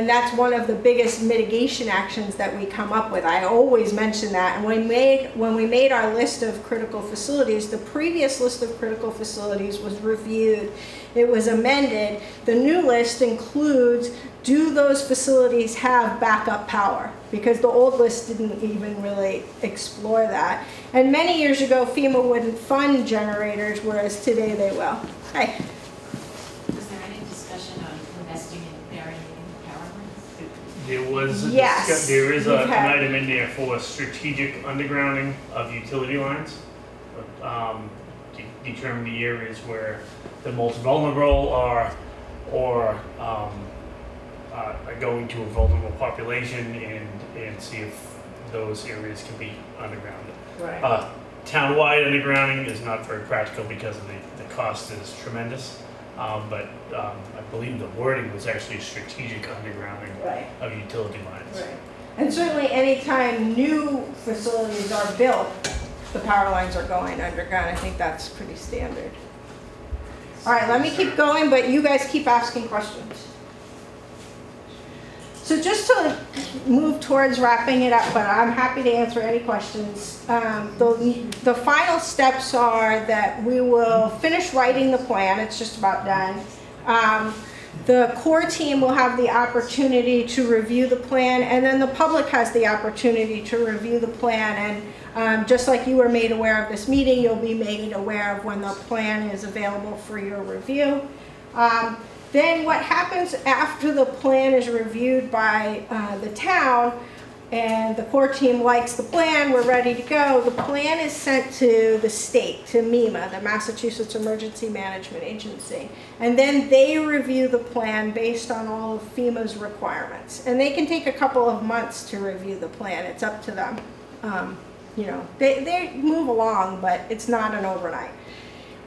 that's one of the biggest mitigation actions that we come up with. I always mention that. And when we made our list of critical facilities, the previous list of critical facilities was reviewed. It was amended. The new list includes, do those facilities have backup power? Because the old list didn't even really explore that. And many years ago, FEMA wouldn't fund generators, whereas today they will. Hi. Was there any discussion on investing in burying power lines? There was Yes, there is we've an had- item in there for strategic undergrounding of utility lines. Determine the areas where the most vulnerable are going to a vulnerable population, and see if those areas can be undergrounded. Right. Town-wide undergrounding is not very practical because of the cost is tremendous. But I believe the wording was actually strategic undergrounding Right. of utility lines. Right. And certainly anytime new facilities are built, the power lines are going underground. I think that's pretty standard. All right, let me keep going, but you guys keep asking questions. So just to move towards wrapping it up, but I'm happy to answer any questions. The final steps are that we will finish writing the plan. It's just about done. The core team will have the opportunity to review the plan, and then the public has the opportunity to review the plan. And just like you were made aware of this meeting, you'll be made aware of when the plan is available for your review. Then what happens after the plan is reviewed by the town and the core team likes the plan, we're ready to go, the plan is sent to the state, to MEMA, the Massachusetts Emergency Management Agency. And then they review the plan based on all of FEMA's requirements. And they can take a couple of months to review the plan. It's up to them. You know, they move along, but it's not an overnight.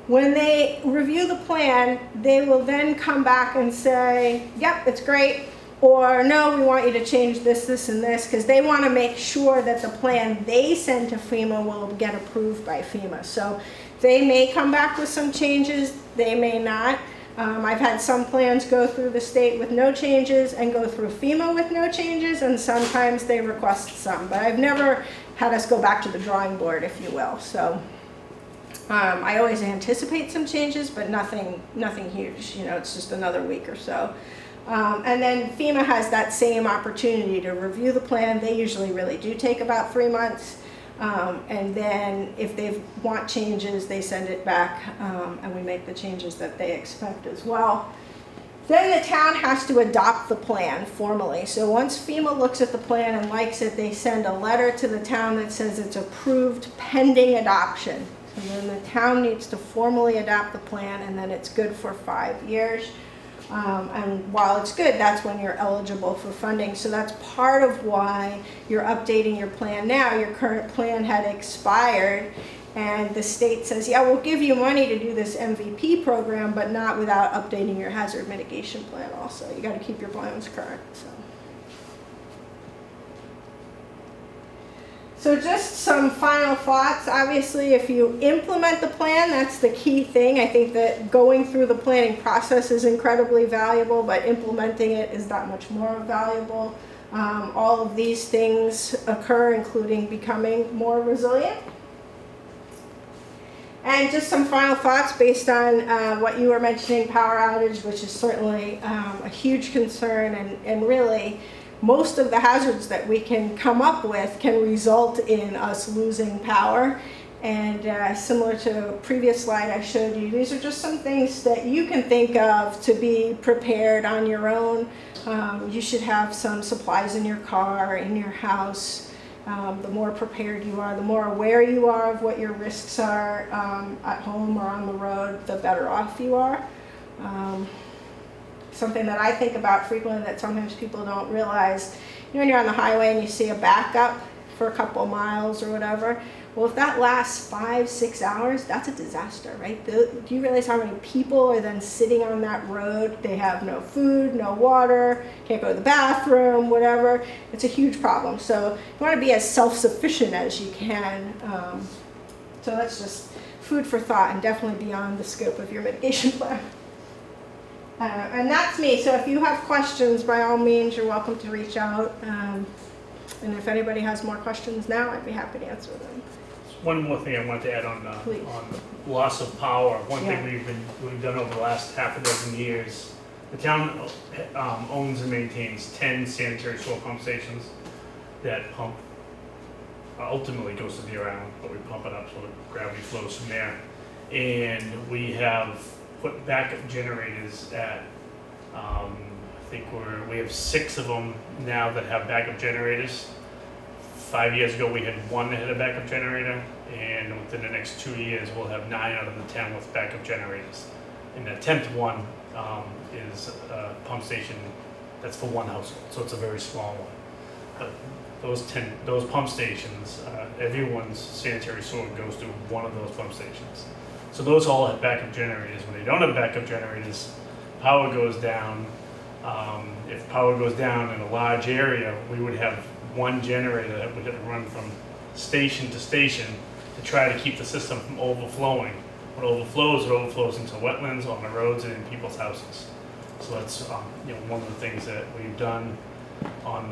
When they review the plan, they will then come back and say, yep, it's great, or no, we want you to change this, this, and this, because they want to make sure that the plan they send to FEMA will get approved by FEMA. So they may come back with some changes, they may not. I've had some plans go through the state with no changes and go through FEMA with no changes, and sometimes they request some, but I've never had us go back to the drawing board, if you will. So I always anticipate some changes, but nothing huge. You know, it's just another week or so. And then FEMA has that same opportunity to review the plan. They usually really do take about 3 months. And then if they want changes, they send it back, and we make the changes that they expect as well. Then the town has to adopt the plan formally. So once FEMA looks at the plan and likes it, they send a letter to the town that says it's approved pending adoption. And then the town needs to formally adopt the plan, and then it's good for 5 years. And while it's good, that's when you're eligible for funding. So that's part of why you're updating your plan now. Your current plan had expired, and the state says, yeah, we'll give you money to do this MVP program, but not without updating your hazard mitigation plan also. You got to keep your plans current. So just some final thoughts. Obviously, if you implement the plan, that's the key thing. I think that going through the planning process is incredibly valuable, but implementing it is that much more valuable. All of these things occur, including becoming more resilient. And just some final thoughts based on what you were mentioning, power outage, which is certainly a huge concern, and really most of the hazards that we can come up with can result in us losing power. And similar to a previous slide I showed you, these are just some things that you can think of to be prepared on your own. You should have some supplies in your car, in your house. The more prepared you are, the more aware you are of what your risks are at home or on the road, the better off you are. Something that I think about frequently that sometimes people don't realize, when you're on the highway and you see a backup for a couple miles or whatever, well, if that lasts 5-6 hours, that's a disaster, right? Do you realize how many people are then sitting on that road? They have no food, no water, can't go to the bathroom, whatever. It's a huge problem. So you want to be as self-sufficient as you can. So that's just food for thought and definitely beyond the scope of your mitigation plan. And that's me. So if you have questions, by all means, you're welcome to reach out. And if anybody has more questions now, I'd be happy to answer them. One more thing I wanted to add on Please. loss of power. One Yeah. thing we've done over the last half a dozen years, the town owns and maintains 10 sanitary sewer pump stations that pump, ultimately goes to the island, but we pump it up so the gravity flows from there. And we have put backup generators at, I think we have 6 of them now that have backup generators. 5 years ago, we had 1 that had a backup generator, and within the next 2 years, we'll have 9 out of the 10 with backup generators. And the 10th one is a pump station that's for 1 household, so it's a very small one. But those pump stations, everyone's sanitary sewer goes to one of those pump stations. So those all have backup generators. When they don't have backup generators, power goes down. If power goes down in a large area, we would have 1 generator that would run from station to station to try to keep the system from overflowing. When it overflows into wetlands, on the roads, and in people's houses. So that's one of the things that we've done on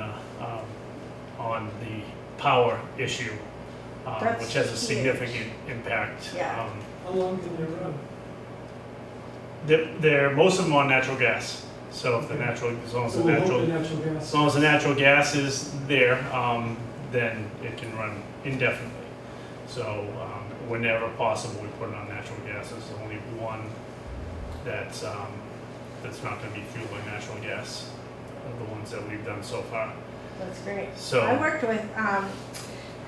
the power issue, That's which has a huge. significant impact. Yeah. How long can they run? They're most of them on natural gas. So if the natural, as long as the natural gas is there, then it can run indefinitely. So whenever possible, we put it on natural gas. There's only one that's not going to be fueled by natural gas. Of the ones that we've done so far. That's great. So I worked with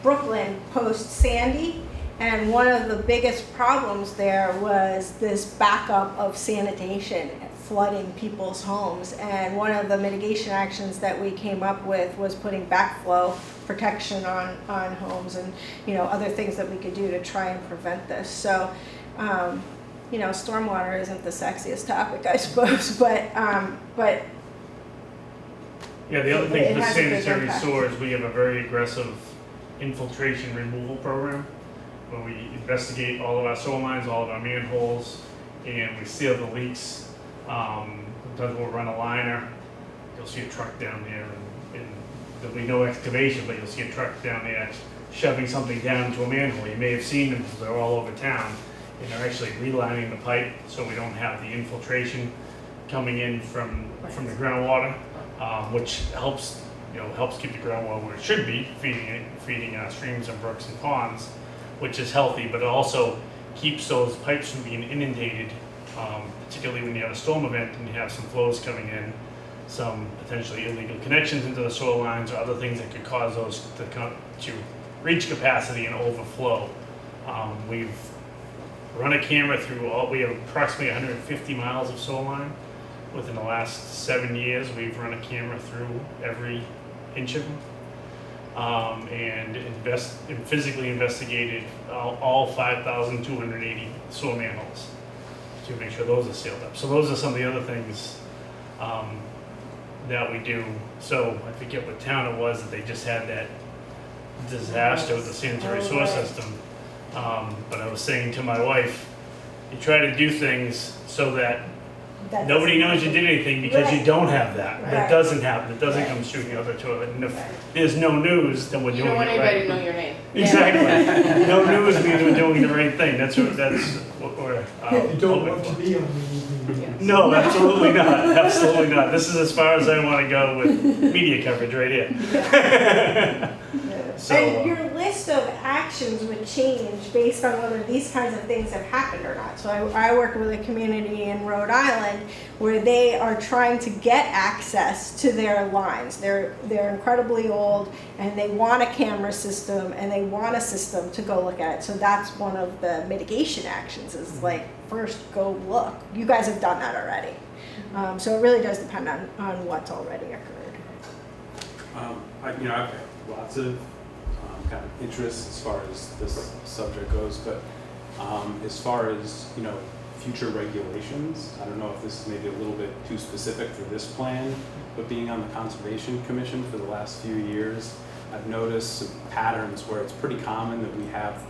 Brooklyn post Sandy, and one of the biggest problems there was this backup of sanitation flooding people's homes. And one of the mitigation actions that we came up with was putting backflow protection on homes, and other things that we could do to try and prevent this. So stormwater isn't the sexiest topic, I suppose, but yeah, the other it thing for has a big sanitary impact. sewers, we have a very aggressive infiltration removal program where we investigate all of our sewer lines, all of our manholes, and we seal the leaks. Sometimes we'll run a liner. You'll see a truck down there, and there'll be no excavation, but you'll see a truck down there shoving something down into a manhole. You may have seen them because they're all over town, and they're actually relining the pipe so we don't have the infiltration coming in from the groundwater, which helps keep the groundwater where it should be, feeding streams and brooks and ponds, which is healthy, but it also keeps those pipes from being inundated, particularly when you have a storm event and you have some flows coming in, some potentially illegal connections into the soil lines or other things that could cause those to reach capacity and overflow. We've run a camera through we have approximately 150 miles of soil line. Within the last 7 years, we've run a camera through every inch of them. And physically investigated all 5,280 sewer manholes to make sure those are sealed up. So those are some of the other things that we do. So I forget what town it was that they just had that disaster with the sanitary sewer system. But I was saying to my wife, you try to do things so that nobody knows you did anything because you don't have that. Right. It doesn't happen. It doesn't come through the other toilet. And if there's no news, then we're You doing don't want it anybody right. to know your name. Exactly. No news means we're doing the right thing. That's You don't want to be on the evening. No, absolutely not. Absolutely not. This is as far as I want to go with media coverage right here. So, and your list of actions would change based on whether these kinds of things have happened or not. So I work with a community in Rhode Island where they are trying to get access to their lines. They're incredibly old and they want a camera system and they want a system to go look at it. So that's one of the mitigation actions is like, first go look. You guys have done that already. So it really does depend on what's already occurred. I've had lots of kind of interests as far as this subject goes, but as far as future regulations, I don't know if this is maybe a little bit too specific for this plan, but being on the Conservation Commission for the last few years, I've noticed some patterns where it's pretty common that we have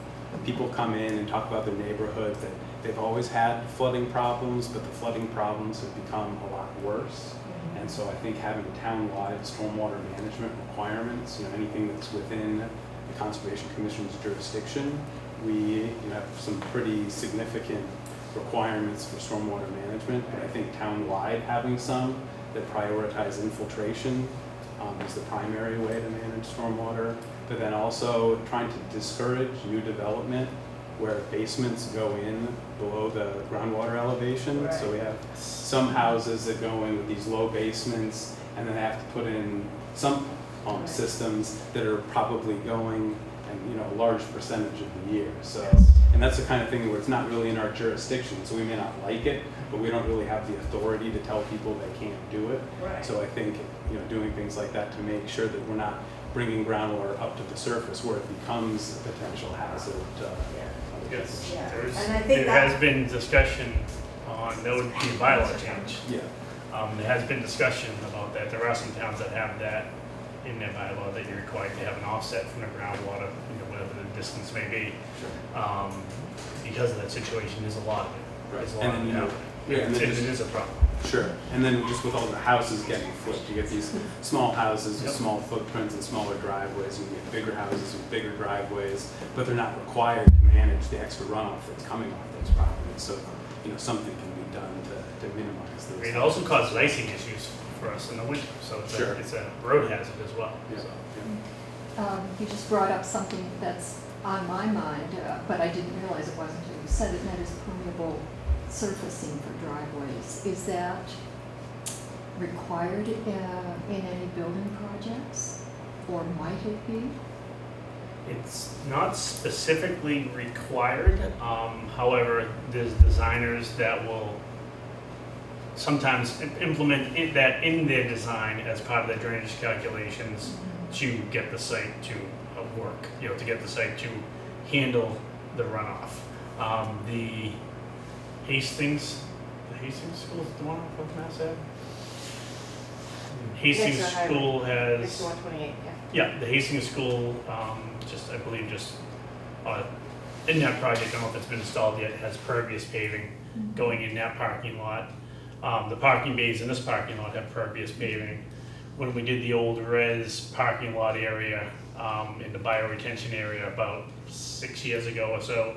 people come in and talk about their neighborhood that they've always had flooding problems, but the flooding problems have become a lot worse. And so I think having town-wide stormwater management requirements, anything that's within the Conservation Commission's jurisdiction, we have some pretty significant requirements for stormwater management. And I think town-wide having some that prioritize infiltration is the primary way to manage stormwater. But then also trying to discourage new development where basements go in below the groundwater elevation. Right. So we have some houses that go in with these low basements and then they have to put in sump pump systems that are probably going and a large percentage of the year. So, and that's the kind of thing where it's not really in our jurisdiction, so we may not like it, but we don't really have the authority to tell people they can't do it. Right. So I think doing things like that to make sure that we're not bringing groundwater up to the surface where it becomes a potential hazard. yes, Yeah. there And I think has been discussion on, that would be a bylaw change. Yeah. There has been discussion about that. There are some towns that have that in their bylaw that you're required to have an offset from the groundwater, whatever the distance may be. Sure. Because of that situation, there's a lot of it. There's a lot And of then, it out there. yeah, and then It just- is a problem. Sure, and then just with all the houses getting flipped, you get these small houses with Yep. small footprints and smaller driveways, and you get bigger houses with bigger driveways, but they're not required to manage the extra runoff that's coming off those properties. So, something can be done to minimize those. It also causes icing issues for us in the winter, so Sure. it's a road hazard as well. Yeah. So. You just brought up something that's on my mind, but I didn't realize it wasn't until you said it, and that is permeable surfacing for driveways. Is that required in any building projects, or might it be? It's not specifically required. However, there's designers that will sometimes implement that in their design as part of their drainage calculations to get the site to work, to get the site to handle the runoff. The Hastings School, is the one off of Mass Ave? Hastings Next to the School has. Next to 128, yeah. Yeah, the Hastings School, I believe in that project, I don't know if it's been installed yet, has pervious paving going in that parking lot. The parking bays in this parking lot have pervious paving. When we did the old res parking lot area, in the bioretention area about 6 years ago or so,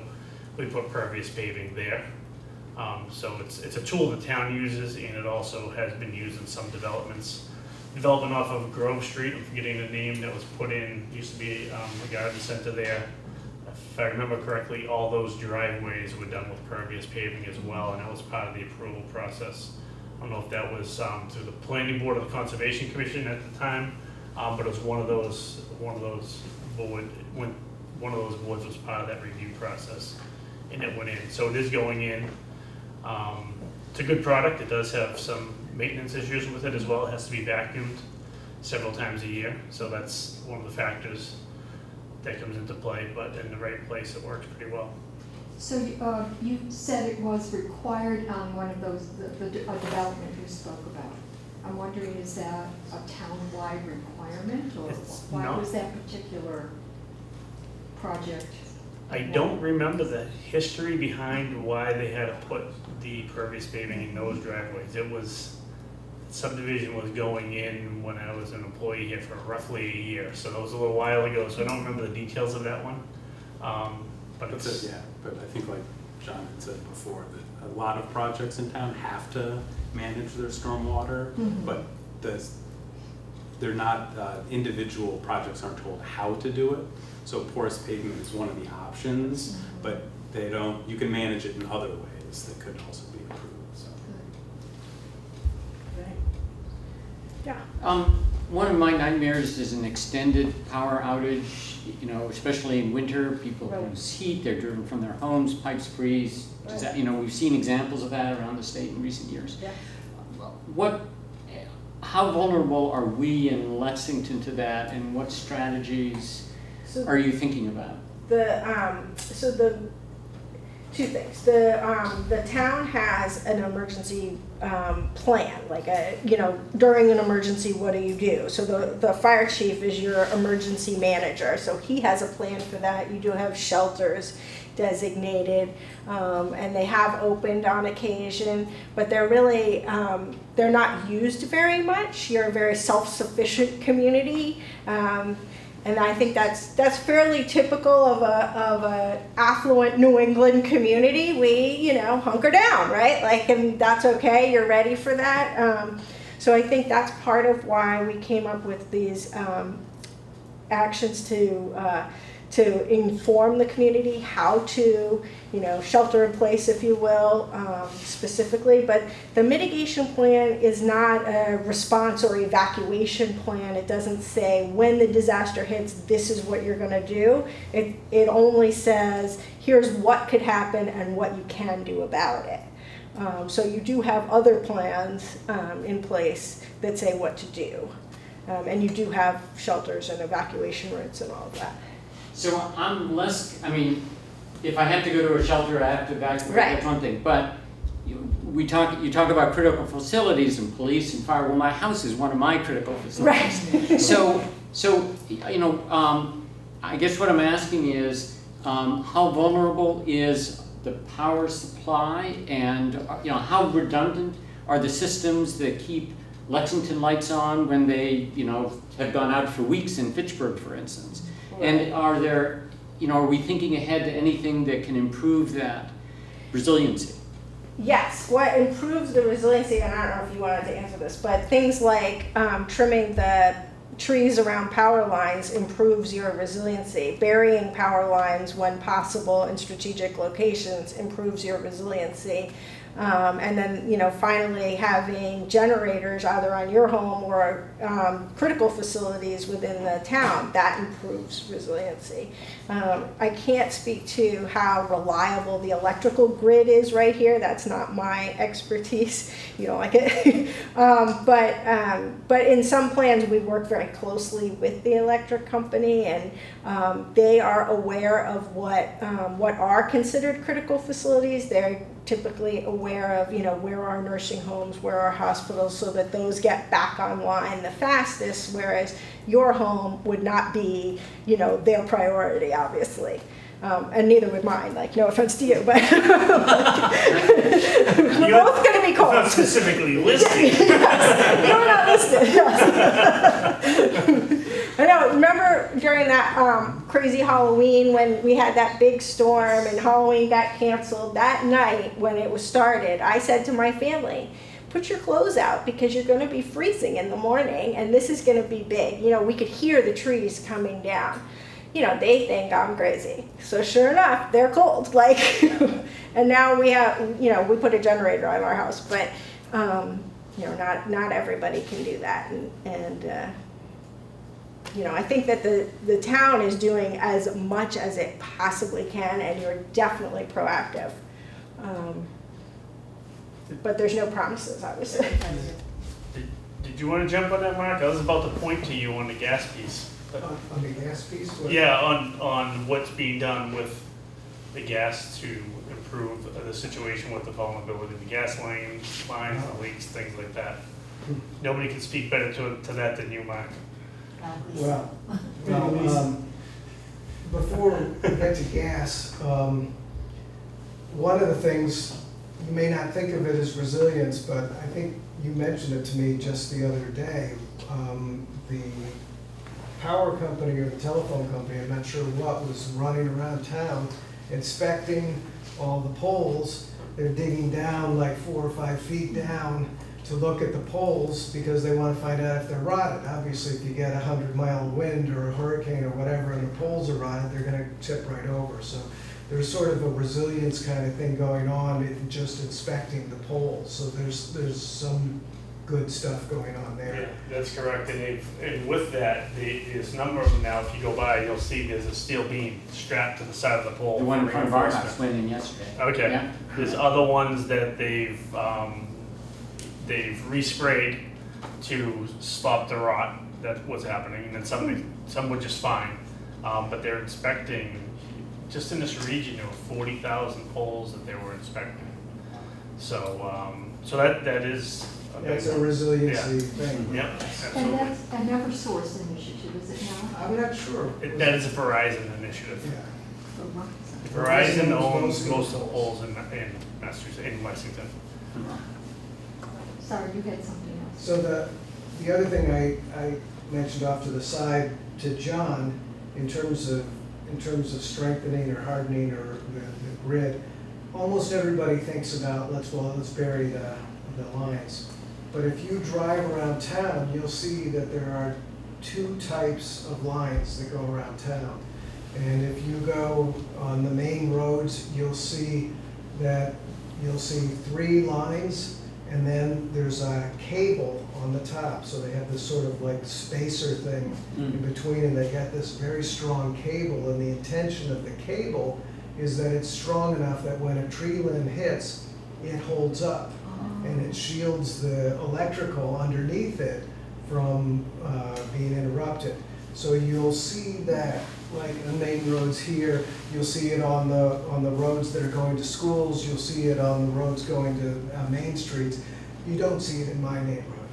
we put pervious paving there. So it's a tool the town uses, and it also has been used in some developments. Development off of Grove Street, I'm forgetting the name, that was put in, used to be a garden center there. If I remember correctly, all those driveways were done with pervious paving as well, and that was part of the approval process. I don't know if that was through the planning board or the Conservation Commission at the time, but it was one of those boards was part of that review process, and it went in. So it is going in. It's a good product. It does have some maintenance issues with it as well. It has to be vacuumed several times a year, so that's one of the factors that comes into play, but in the right place it works pretty well. So you said it was required on one of those, a development you spoke about. I'm wondering, is that a town-wide requirement, or It's why not. was that particular project? I don't remember the history behind why they had to put the pervious paving in those driveways. It was, subdivision was going in when I was an employee here for roughly a year, so that was a little while ago, so I don't remember the details of that one. But That's it's, it, yeah, but I think like John had said before, that a lot of projects in town have to manage their stormwater, but they're not, individual projects aren't told how to do it. So porous pavement is one of the options, but they don't, you can manage it in other ways that could also be improved, so. Yeah. One of my nightmares is an extended power outage, especially in winter. People lose heat, they're driven from their homes, pipes freeze. We've seen examples of that around the state in recent years. Yeah. How vulnerable are we in Lexington to that, and what strategies are you thinking about? Two things. The town has an emergency plan, like during an emergency, what do you do? So the fire chief is your emergency manager, so he has a plan for that. You do have shelters designated, and they have opened on occasion, but they're really they're not used very much. You're a very self-sufficient community. And I think that's fairly typical of a affluent New England community. We, hunker down, right? And that's okay. You're ready for that. So I think that's part of why we came up with these actions to inform the community how to, shelter in place, if you will, specifically. But the mitigation plan is not a response or evacuation plan. It doesn't say when the disaster hits, this is what you're going to do. It only says, here's what could happen and what you can do about it. So you do have other plans in place that say what to do. And you do have shelters and evacuation routes and all of that. So I'm less, if I have to go to a shelter, I have to evacuate, that's one thing. But you talk about critical facilities and police and fire. Well, my house is one of my critical facilities. Right. So I guess what I'm asking is, how vulnerable is the power supply, and how redundant are the systems that keep Lexington lights on when they have gone out for weeks in Fitchburg, for instance? And are there, are we thinking ahead to anything that can improve that resiliency? Yes, what improves the resiliency, and I don't know if you wanted to answer this, but things like trimming the trees around power lines improves your resiliency. Burying power lines when possible in strategic locations improves your resiliency. And then, finally having generators either on your home or critical facilities within the town, that improves resiliency. I can't speak to how reliable the electrical grid is right here. That's not my expertise. You don't like it. But in some plans, we work very closely with the electric company, and they are aware of what are considered critical facilities. They're typically aware of, where are nursing homes, where are hospitals, so that those get back online the fastest, whereas your home would not be, their priority, obviously. And neither would mine, no offense to you, but we're both going to be cold. It's not specifically listed. Yes, you're not listed, yes. I know, remember during that crazy Halloween when we had that big storm and Halloween got canceled, that night when it was started, I said to my family, put your clothes out because you're going to be freezing in the morning and this is going to be big. We could hear the trees coming down. They think I'm crazy. So sure enough, they're cold. And now we have, we put a generator on our house, but, not everybody can do that. And I think that the town is doing as much as it possibly can, and you're definitely proactive. But there's no promises, obviously. Did you want to jump on that, Mark? I was about to point to you on the gas piece. On the gas piece? Yeah, on what's being done with the gas to improve the situation with the vulnerability of the gas lines, the leaks, things like that. Nobody can speak better to that than you, Mark. Well, before we get to gas, one of the things, you may not think of it as resilience, but I think you mentioned it to me just the other day. The power company or the telephone company, I'm not sure what, was running around town inspecting all the poles, they're digging down like 4 or 5 feet down to look at the poles because they want to find out if they're rotted. Obviously, if you get 100-mile wind or a hurricane or whatever and the poles are rotted, they're going to tip right over. So there's sort of a resilience kind of thing going on in just inspecting the poles. So there's some good stuff going on Yeah, there. that's correct, and with that, there's a number of them now, if you go by, you'll see there's a steel beam strapped to the side of the pole. The one in for front of our reinforcement. house went in yesterday. Okay, Yeah. there's other ones that they've resprayed to stop the rot that was happening, and then some were just fine. But they're inspecting, just in this region, there were 40,000 poles that they were inspecting. So, so that is a big That's a one. resiliency thing. Yep, And absolutely. that's an Eversource initiative, is it not? I'm not sure. That is a Verizon initiative. Yeah. Verizon Verizon owns owns most of the most poles in Massachusetts, in Lexington. Sorry, you had something else. So the other thing I mentioned off to the side to John, in terms of strengthening or hardening or the grid, almost everybody thinks about let's bury the lines. But if you drive around town, you'll see that there are 2 types of lines that go around town. And if you go on the main roads, you'll see 3 lines, and then there's a cable on the top. So they have this sort of like spacer thing in between, and they got this very strong cable. And the intention of the cable is that it's strong enough that when a tree limb hits, it holds up. And it shields the electrical underneath it from being interrupted. So you'll see that, like on main roads here, you'll see it on the roads that are going to schools, you'll see it on the roads going to main streets. You don't see it in my neighborhood.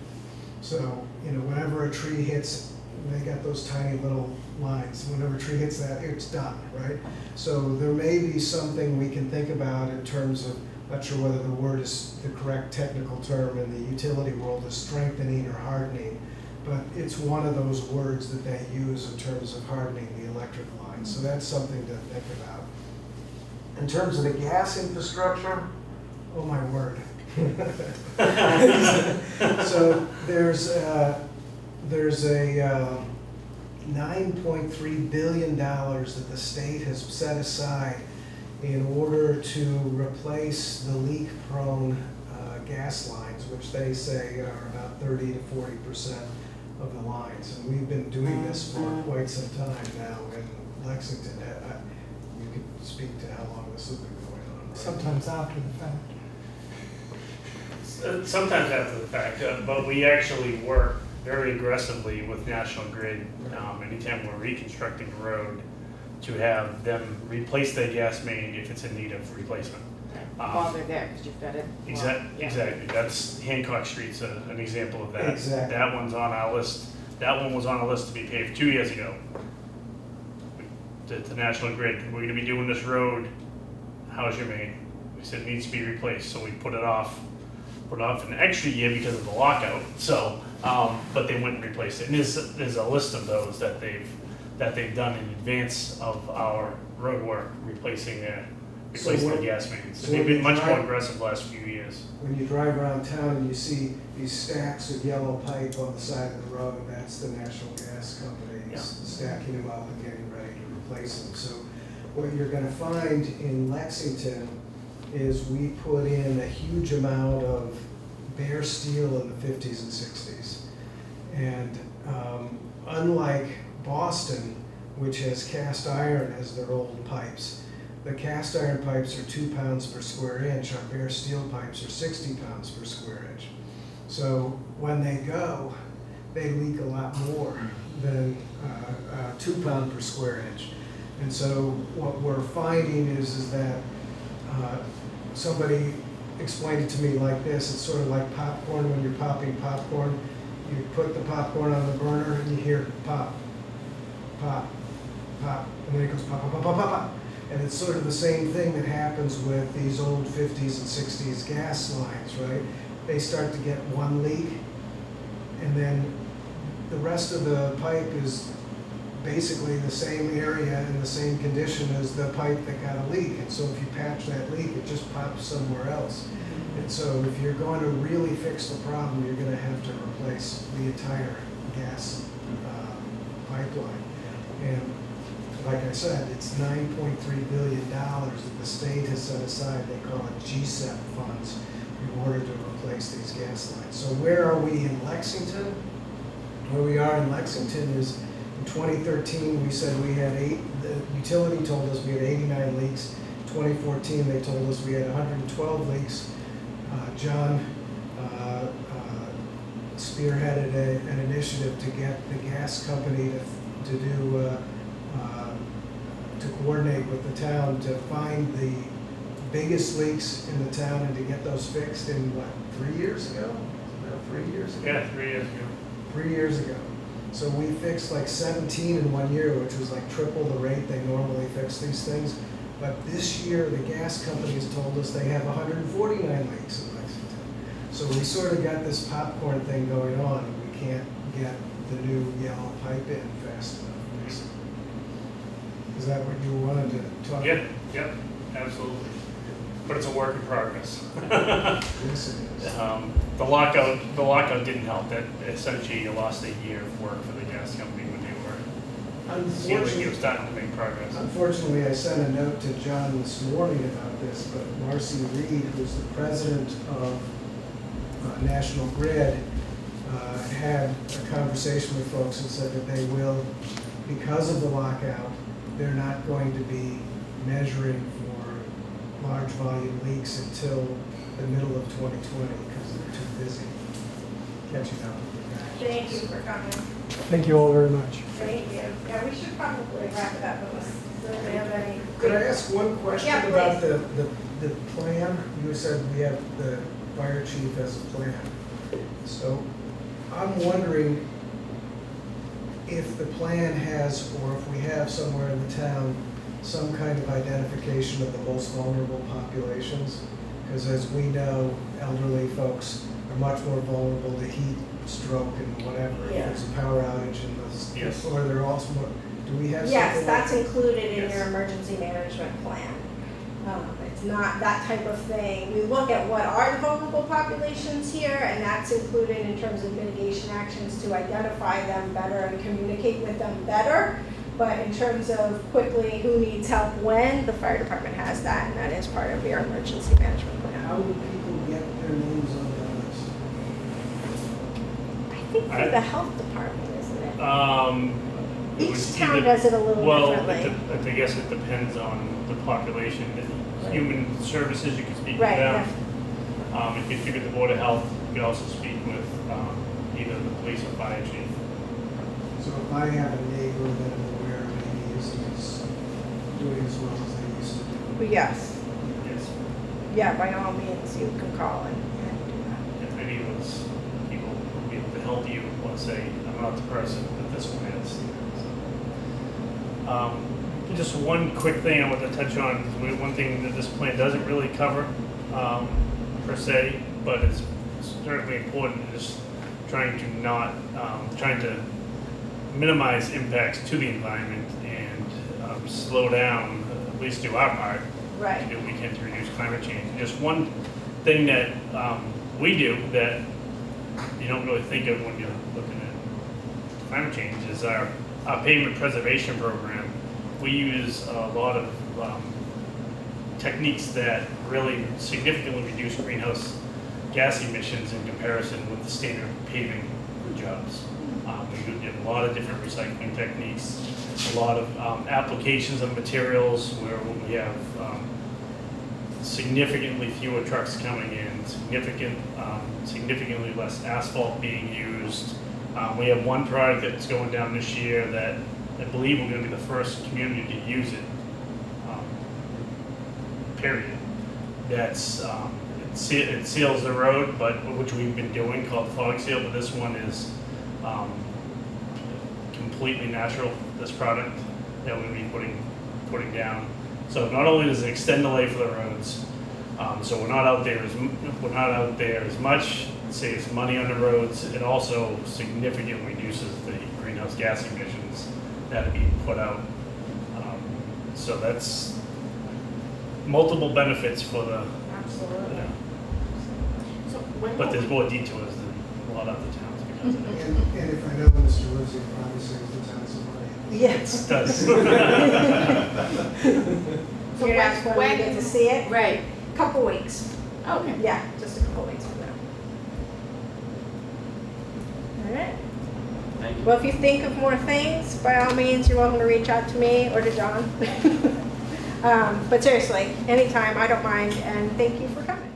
So, whenever a tree hits, they got those tiny little lines. Whenever a tree hits that, it's done, right? So there may be something we can think about in terms of, not sure whether the word is the correct technical term in the utility world, is strengthening or hardening, but it's one of those words that they use in terms of hardening the electric lines. So that's something to think about. In terms of the gas infrastructure, oh my word. So there's a $9.3 billion that the state has set aside in order to replace the leak-prone gas lines, which they say are about 30 to 40% of the lines. And we've been doing this for quite some time now in Lexington. You could speak to how long this has been going on. Right? Sometimes after the fact. Sometimes after the fact, but we actually work very aggressively with National Grid anytime we're reconstructing a road to have them replace their gas main if it's in need of replacement. While they're there, because you've got it. Exactly. That's Hancock Street's an example of that. Exactly. That one's on our list. That one was on a list to be paved 2 years ago. To National Grid, we're gonna be doing this road. How's your main? We said it needs to be replaced, so we put it off an extra year because of the lockout. So, but they went and replaced it. And there's a list of those that they've done in advance of our road work, replacing their gas mains. so They've when been you much more drive- aggressive the last few years. When you drive around town and you see these stacks of yellow pipe on the side of the road, that's the national gas companies Yeah. stacking them up and getting ready to replace them. So what you're gonna find in Lexington is we put in a huge amount of bare steel in the 50s and 60s. And unlike Boston, which has cast iron as their old pipes, the cast iron pipes are 2 pounds per square inch. Our bare steel pipes are 60 pounds per square inch. So when they go, they leak a lot more than 2 pound per square inch. And so what we're finding is that somebody explained it to me like this. It's sort of like popcorn. When you're popping popcorn, you put the popcorn on the burner and you hear pop, pop, pop, and then it goes pop, pop, pop, pop, pop, pop. And it's sort of the same thing that happens with these old 50s and 60s gas lines, right? They start to get one leak, and then the rest of the pipe is basically the same area and the same condition as the pipe that got a leak. And so if you patch that leak, it just pops somewhere else. And so if you're going to really fix the problem, you're going to have to replace the entire gas pipeline. And like I said, it's $9.3 billion that the state has set aside. They call it GSEP funds in order to replace these gas lines. So where are we in Lexington? Where we are in Lexington is in 2013, we said we had the utility told us we had 89 leaks. 2014, they told us we had 112 leaks. John spearheaded an initiative to get the gas company to coordinate with the town to find the biggest leaks in the town and to get those fixed in what, 3 years ago? About 3 years ago? Yeah, 3 years ago. 3 years ago. So we fixed like 17 in 1 year, which was like triple the rate they normally fix these things. But this year, the gas companies told us they have 149 leaks in Lexington. So we sort of got this popcorn thing going on, and we can't get the new yellow pipe in fast enough, basically. Is that what you wanted to talk about? Yep, absolutely. But it's a work in progress. Yes, it is. The lockout didn't help. That essentially you lost a year of work for the gas company when they were seemed like you were starting to make progress. Unfortunately, I sent a note to John this morning about this, but Marcy Reed, who's the president of National Grid, had a conversation with folks and said that they will, because of the lockout, they're not going to be measuring for large volume leaks until the middle of 2020 because they're too busy catching up with the actions. Thank you for coming. Thank you all very much. Thank you. Yeah, we should probably wrap it up unless anybody have any. Could I ask one question Yeah, about the plan? You said we have the fire chief as a plan. So I'm wondering if the plan has, or if we have somewhere in the town, some kind of identification of the most vulnerable populations. Because as we know, elderly folks are much more vulnerable to heat, stroke, and whatever. Yeah. If there's a power outage in those, Yes. or they're also more, do we have something? Yes, that's included in Yes. your emergency management plan. It's not that type of thing. We look at what are the vulnerable populations here, and that's included in terms of mitigation actions to identify them better and communicate with them better. But in terms of quickly who needs help when, the fire department has that, and that is part of your emergency management plan. How do people get their names on the list? I think for the health department, isn't it? It would Each be town the- does it a little Well, differently. I guess it depends on the population. Human services, you can speak with Right, them. You can speak with the Board of Health. You can also speak with either the police or fire chief. So if I have a neighbor that I'm aware of maybe isn't doing as well as they used to do. But yes, Yes. yeah, by all means, you can call and do that. If any of those people will be able to help you, let's say, I'm not the person that this one is. Just one quick thing I want to touch on, is one thing that this plan doesn't really cover per se, but it's certainly important, is trying to minimize impacts to the environment and slow down, at least do our part, Right. to do what we can to reduce climate change. Just one thing that we do that you don't really think of when you're looking at climate change is our pavement preservation program. We use a lot of techniques that really significantly reduce greenhouse gas emissions in comparison with the standard paving jobs. We do a lot of different recycling techniques, a lot of applications of materials where we have significantly fewer trucks coming in, significantly less asphalt being used. We have one product that's going down this year that I believe we're going to be the first community to use it, period. That's, it seals the road, but which we've been doing, called fog seal, but this one is completely natural, this product that we're going to be putting down. So not only does it extend the life of the roads, so we're not out there as much, saves money on the roads, it also significantly reduces the greenhouse gas emissions that are being put out. So that's multiple benefits for the, Absolutely. yeah. So when But will there's we- more detours than a lot of other towns because of it. And if I know Mr. Lindsay, it probably saves the town some money. Yes. It does. So You asked when we get to see it? Right. Couple weeks. Okay. Yeah, just a couple weeks from now. All right. Thank you. Well, if you think of more things, by all means, you're welcome to reach out to me or to John. But seriously, anytime, I don't mind, and thank you for coming.